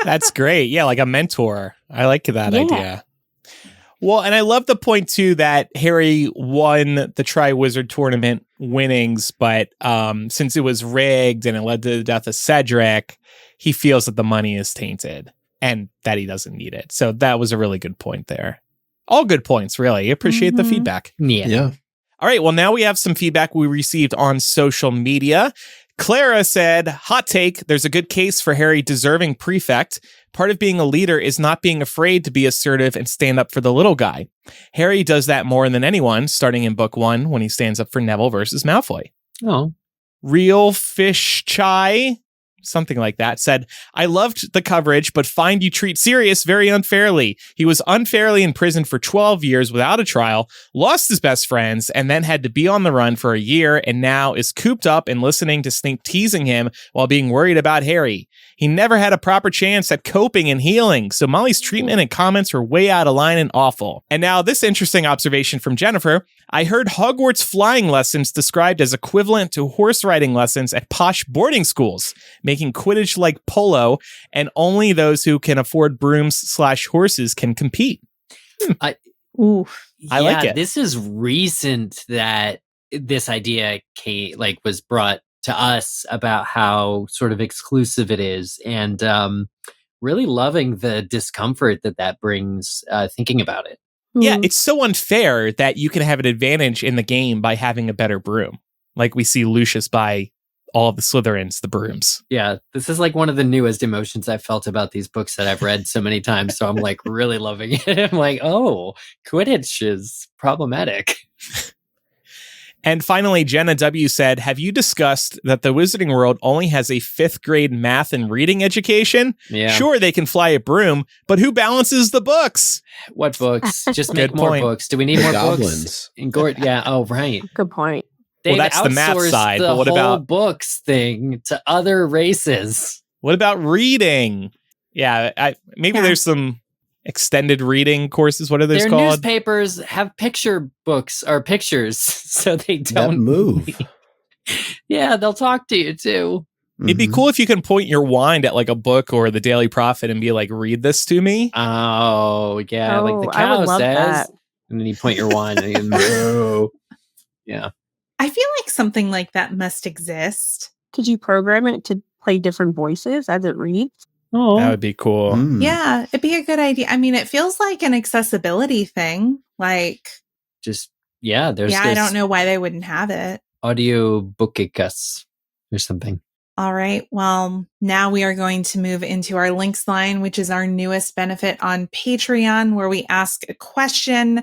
That's great. Yeah, like a mentor. I like that Yeah. idea. Well, and I love the point, too, that Harry won the Triwizard Tournament winnings, but since it was rigged and it led to the death of Cedric, he feels that the money is tainted and that he doesn't need it. So that was a really good point there. All good points, really. Appreciate the feedback. Yeah. All right, well, now we have some feedback we received on social media. Clara said, hot take, there's a good case for Harry deserving prefect. Part of being a leader is not being afraid to be assertive and stand up for the little guy. Harry does that more than anyone, starting in book 1 when he stands up for Neville versus Malfoy. Oh. Real Fish Chai, something like that, said, I loved the coverage, but find you treat Sirius very unfairly. He was unfairly imprisoned for 12 years without a trial, lost his best friends, and then had to be on the run for a year, and now is cooped up and listening to Snape teasing him while being worried about Harry. He never had a proper chance at coping and healing, so Molly's treatment and comments were way out of line and awful. And now this interesting observation from Jennifer. I heard Hogwarts flying lessons described as equivalent to horse riding lessons at posh boarding schools, making Quidditch like polo, and only those who can afford brooms/horses can compete. I like it. This is recent that this idea was brought to us about how sort of exclusive it is, and really loving the discomfort that brings thinking about it. Yeah, it's so unfair that you can have an advantage in the game by having a better broom. Like we see Lucius buy all of the Slytherins the brooms. Yeah, this is like one of the newest emotions I've felt about these books that I've read so many times. So I'm like really loving it. I'm like, oh, Quidditch is problematic. And finally, Jenna W. said, have you discussed that the Wizarding World only has a 5th grade math and reading education? Yeah. Sure, they can fly a broom, but who balances the books? What books? Just make Good more point. books. Do we need more Goblins. books? Yeah. Oh, right. Good point. They've that's the math outsourced side, the but what whole about- books thing to other races? What about reading? Yeah, maybe there's some extended reading courses. What are those Their called? newspapers have picture books or pictures, so they That don't move. Yeah, they'll talk to you too. It'd be Mhm. cool if you can point your wand at like a book or the Daily Prophet and be like, read this to me. Oh, yeah, like the Oh, I would cow love says. that. And then you point your wand and you moo. Yeah. I feel like something like that must exist. Could you program it to play different voices as it reads? Oh. That would be cool. Mm. Yeah, it'd be a good idea. I mean, it feels like an accessibility thing. Like, Just, yeah, there's I this don't know why they wouldn't have it. audio bookicus or something. All right. Well, now we are going to move into our links line, which is our newest benefit on Patreon, where we ask a question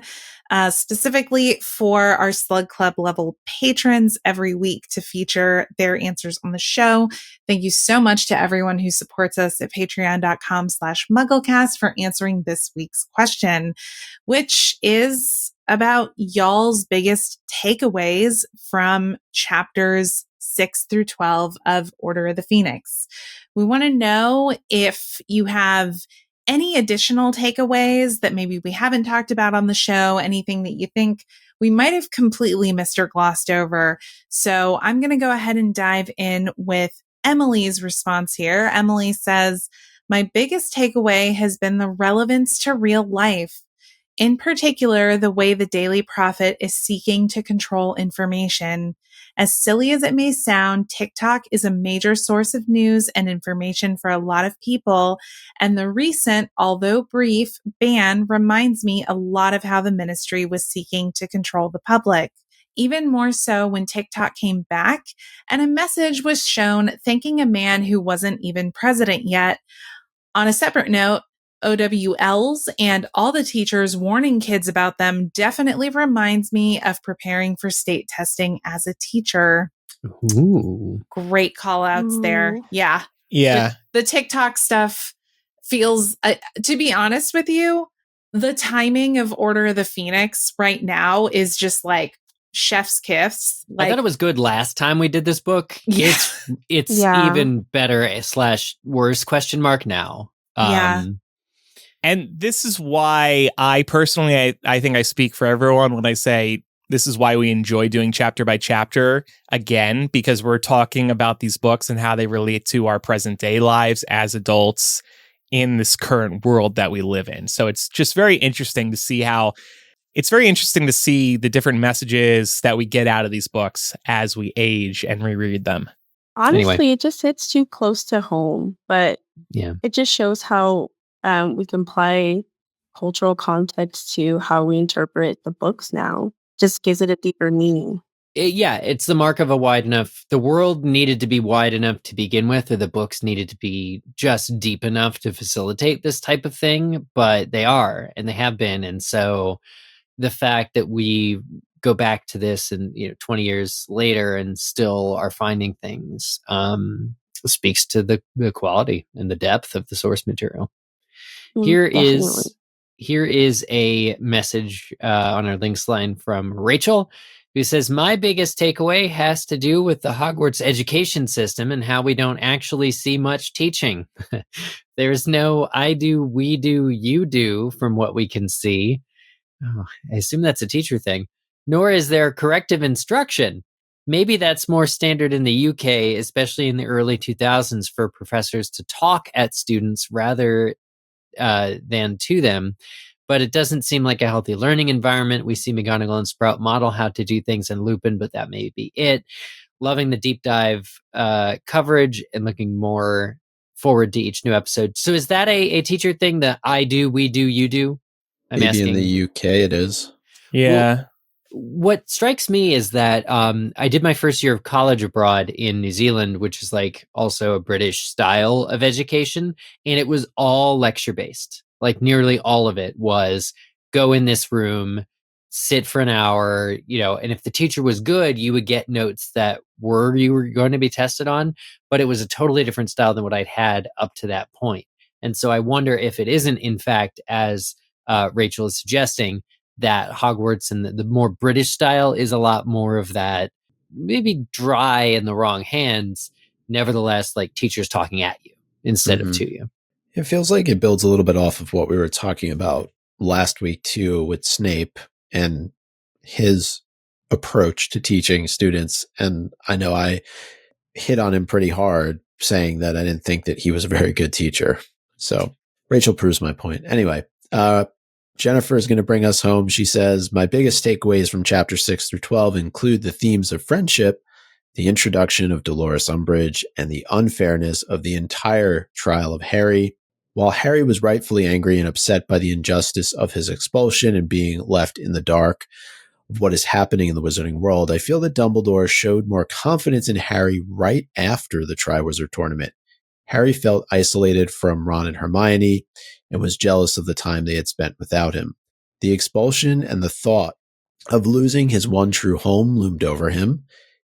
specifically for our Slug Club level patrons every week to feature their answers on the show. Thank you so much to everyone who supports us at patreon.com/mugglecast for answering this week's question, which is, about y'all's biggest takeaways from chapters 6 through 12 of Order of the Phoenix. We want to know if you have any additional takeaways that maybe we haven't talked about on the show, anything that you think we might have completely missed or glossed over. So I'm going to go ahead and dive in with Emily's response here. Emily says, my biggest takeaway has been the relevance to real life. In particular, the way the Daily Prophet is seeking to control information. As silly as it may sound, TikTok is a major source of news and information for a lot of people, and the recent, although brief, ban reminds me a lot of how the ministry was seeking to control the public. Even more so when TikTok came back and a message was shown thanking a man who wasn't even president yet. On a separate note, OWLs and all the teachers warning kids about them definitely reminds me of preparing for state testing as a teacher. Ooh. Great call outs there. Yeah. Yeah. The TikTok stuff feels, to be honest with you, the timing of Order of the Phoenix right now is just like chef's kiss. I thought it was good last time we did this book. Yeah. It's Yeah. even better / worse ? Now. Yeah. And this is why I personally, I think I speak for everyone when I say this is why we enjoy doing chapter by chapter again, because we're talking about these books and how they relate to our present day lives as adults in this current world that we live in. So it's just very interesting to see the different messages that we get out of these books as we age and reread them. Honestly, Anyway. it just hits too close to home, but Yeah. it just shows how we can apply cultural context to how we interpret the books now. Just gives it a deeper meaning. It's the mark of a wide enough. The world needed to be wide enough to begin with, or the books needed to be just deep enough to facilitate this type of thing. But they are, and they have been. And so the fact that we go back to this and 20 years later and still are finding things speaks to the quality and the depth of the source material. Here is a message on our links line from Rachel, who says, my biggest takeaway has to do with the Hogwarts education system and how we don't actually see much teaching. There's no I do, we do, you do from what we can see. Oh, I assume that's a teacher thing. Nor is there corrective instruction. Maybe that's more standard in the UK, especially in the early 2000s, for professors to talk at students rather than to them. But it doesn't seem like a healthy learning environment. We see McGonagall and Sprout model how to do things in Lupin, but that may be it. Loving the deep dive coverage and looking more forward to each new episode. So is that a teacher thing, the I do, we do, you do? I'm Maybe asking. in the UK it is. Yeah. Well, what strikes me is that I did my first year of college abroad in New Zealand, which is like also a British style of education. And it was all lecture based. Like nearly all of it was go in this room, sit for an hour, and if the teacher was good, you would get notes that you were going to be tested on. But it was a totally different style than what I'd had up to that point. And so I wonder if it isn't, in fact, as Rachel is suggesting, that Hogwarts and the more British style is a lot more of that, maybe dry in the wrong hands, nevertheless, like teachers talking at you instead of to you. It feels like it builds a little bit off of what we were talking about last week too with Snape and his approach to teaching students. And I know I hit on him pretty hard saying that I didn't think that he was a very good teacher. So Rachel proves my point. Anyway, Jennifer is going to bring us home. She says, my biggest takeaways from chapter 6 through 12 include the themes of friendship, the introduction of Dolores Umbridge, and the unfairness of the entire trial of Harry. While Harry was rightfully angry and upset by the injustice of his expulsion and being left in the dark of what is happening in the wizarding world, I feel that Dumbledore showed more confidence in Harry right after the Triwizard Tournament. Harry felt isolated from Ron and Hermione and was jealous of the time they had spent without him. The expulsion and the thought of losing his one true home loomed over him.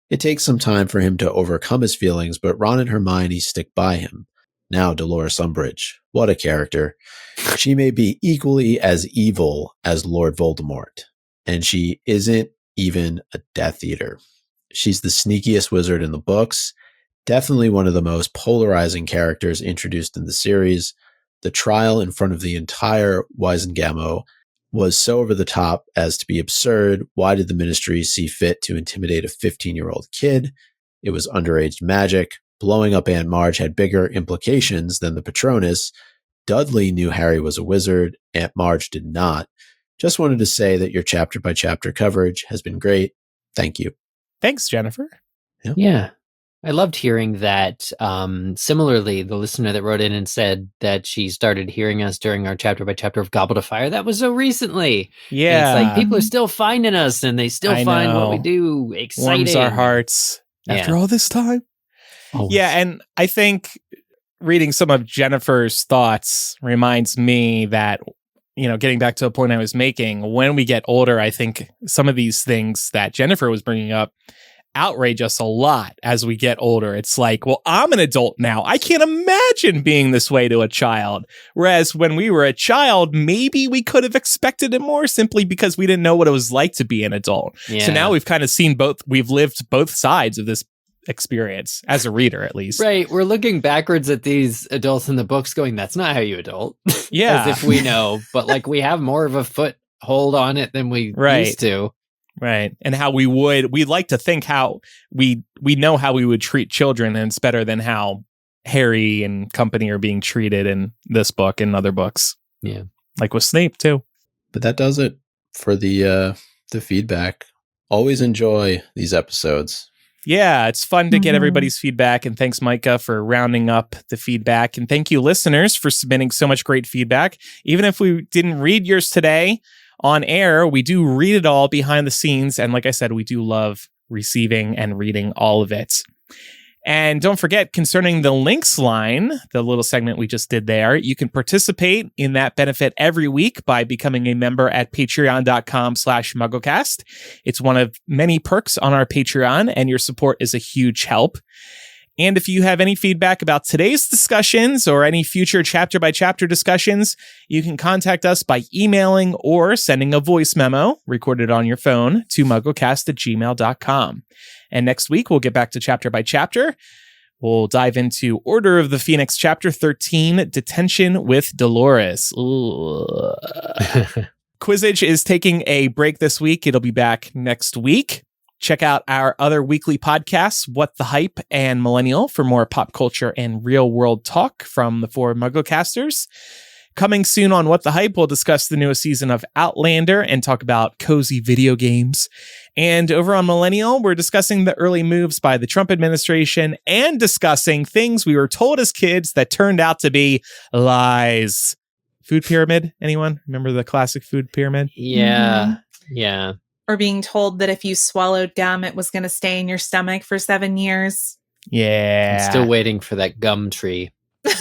It takes some time for him to overcome his feelings, but Ron and Hermione stick by him. Now Dolores Umbridge. What a character. She may be equally as evil as Lord Voldemort. and she isn't even a Death Eater. She's the sneakiest wizard in the books, definitely one of the most polarizing characters introduced in the series. The trial in front of the entire Wisengamot was so over the top as to be absurd. Why did the ministry see fit to intimidate a 15-year-old kid? It was underage magic. Blowing up Aunt Marge had bigger implications than the Patronus. Dudley knew Harry was a wizard. Aunt Marge did not. Just wanted to say that your chapter-by-chapter coverage has been great. Thank you. Thanks, Jennifer. Yeah. I loved hearing that. Similarly, the listener that wrote in and said that she started hearing us during our chapter by chapter of Goblet of Fire, that was so recently. Yeah. And it's like people are still finding us and they still find what we do exciting. Warms our hearts after all this time. Always. Yeah, and I think reading some of Jennifer's thoughts reminds me that, getting back to a point I was making, when we get older, I think some of these things that Jennifer was bringing up outrage us a lot as we get older. It's like, well, I'm an adult now. I can't imagine being this way to a child. Whereas when we were a child, maybe we could have expected it more simply because we didn't know what it was like to be an adult. Yeah. So now we've kind of seen we've lived both sides of this experience as a reader, at least. Right. We're looking backwards at these adults in the books going, that's not how you adult. Yeah. As if we know, but like we have more of a foothold on it than we used to. Right. And how we'd like to think how we know how we would treat children, and it's better than how Harry and company are being treated in this book and other books. Yeah. Like with Snape too. But that does it for the feedback. Always enjoy these episodes. Yeah, it's fun to get everybody's feedback, and thanks, Micah, for rounding up the feedback. And thank you, listeners, for submitting so much great feedback. Even if we didn't read yours today on air, we do read it all behind the scenes. And like I said, we do love receiving and reading all of it. And don't forget, concerning the links line, the little segment we just did there, you can participate in that benefit every week by becoming a member at patreon.com/MuggleCast. It's one of many perks on our Patreon, and your support is a huge help. And if you have any feedback about today's discussions or any future chapter-by-chapter discussions, you can contact us by emailing or sending a voice memo recorded on your phone to mugglecast@gmail.com. And next week, we'll get back to chapter by chapter. We'll dive into Order of the Phoenix, Chapter 13, Detention with Dolores. Quizzitch is taking a break this week. It'll be back next week. Check out our other weekly podcasts, What the Hype and Millennial, for more pop culture and real-world talk from the four Mugglecasters. Coming soon on What the Hype, we'll discuss the newest season of Outlander and talk about cozy video games. And over on Millennial, we're discussing the early moves by the Trump administration and discussing things we were told as kids that turned out to be lies. Food pyramid, anyone? Remember the classic food pyramid? Yeah. Yeah. Or being told that if you swallowed gum, it was going to stay in your stomach for 7 years. Yeah. I'm still waiting for that gum tree.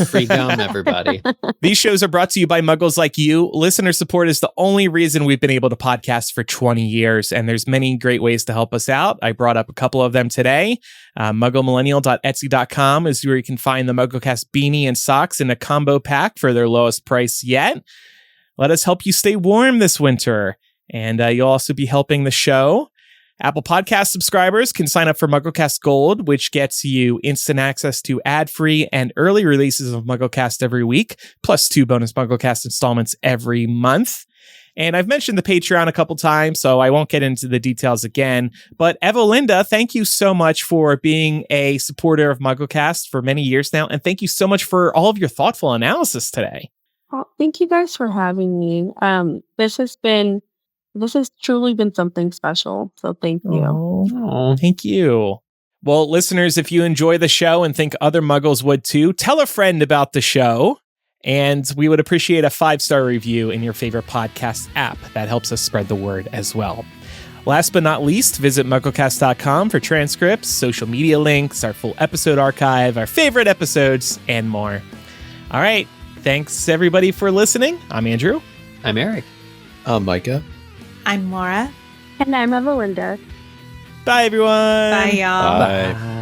Free gum, everybody. These shows are brought to you by Muggles like you. Listener support is the only reason we've been able to podcast for 20 years, and there's many great ways to help us out. I brought up a couple of them today. MuggleMillennial.etsy.com is where you can find the MuggleCast beanie and socks in a combo pack for their lowest price yet. Let us help you stay warm this winter, and you'll also be helping the show. Apple Podcast subscribers can sign up for MuggleCast Gold, which gets you instant access to ad-free and early releases of MuggleCast every week, plus 2 bonus MuggleCast installments every month. And I've mentioned the Patreon a couple times, so I won't get into the details again. But Evalynda, thank you so much for being a supporter of MuggleCast for many years now, and thank you so much for all of your thoughtful analysis today. Well, thank you guys for having me. This has truly been something special. So thank you. Oh, thank you. Well, listeners, if you enjoy the show and think other Muggles would too, tell a friend about the show. And we would appreciate a 5-star review in your favorite podcast app. That helps us spread the word as well. Last but not least, visit MuggleCast.com for transcripts, social media links, our full episode archive, our favorite episodes, and more. All right. Thanks, everybody, for listening. I'm Andrew. I'm Eric. I'm Micah. I'm Laura. And I'm Evalynda. Bye, everyone. Bye, y'all. Bye.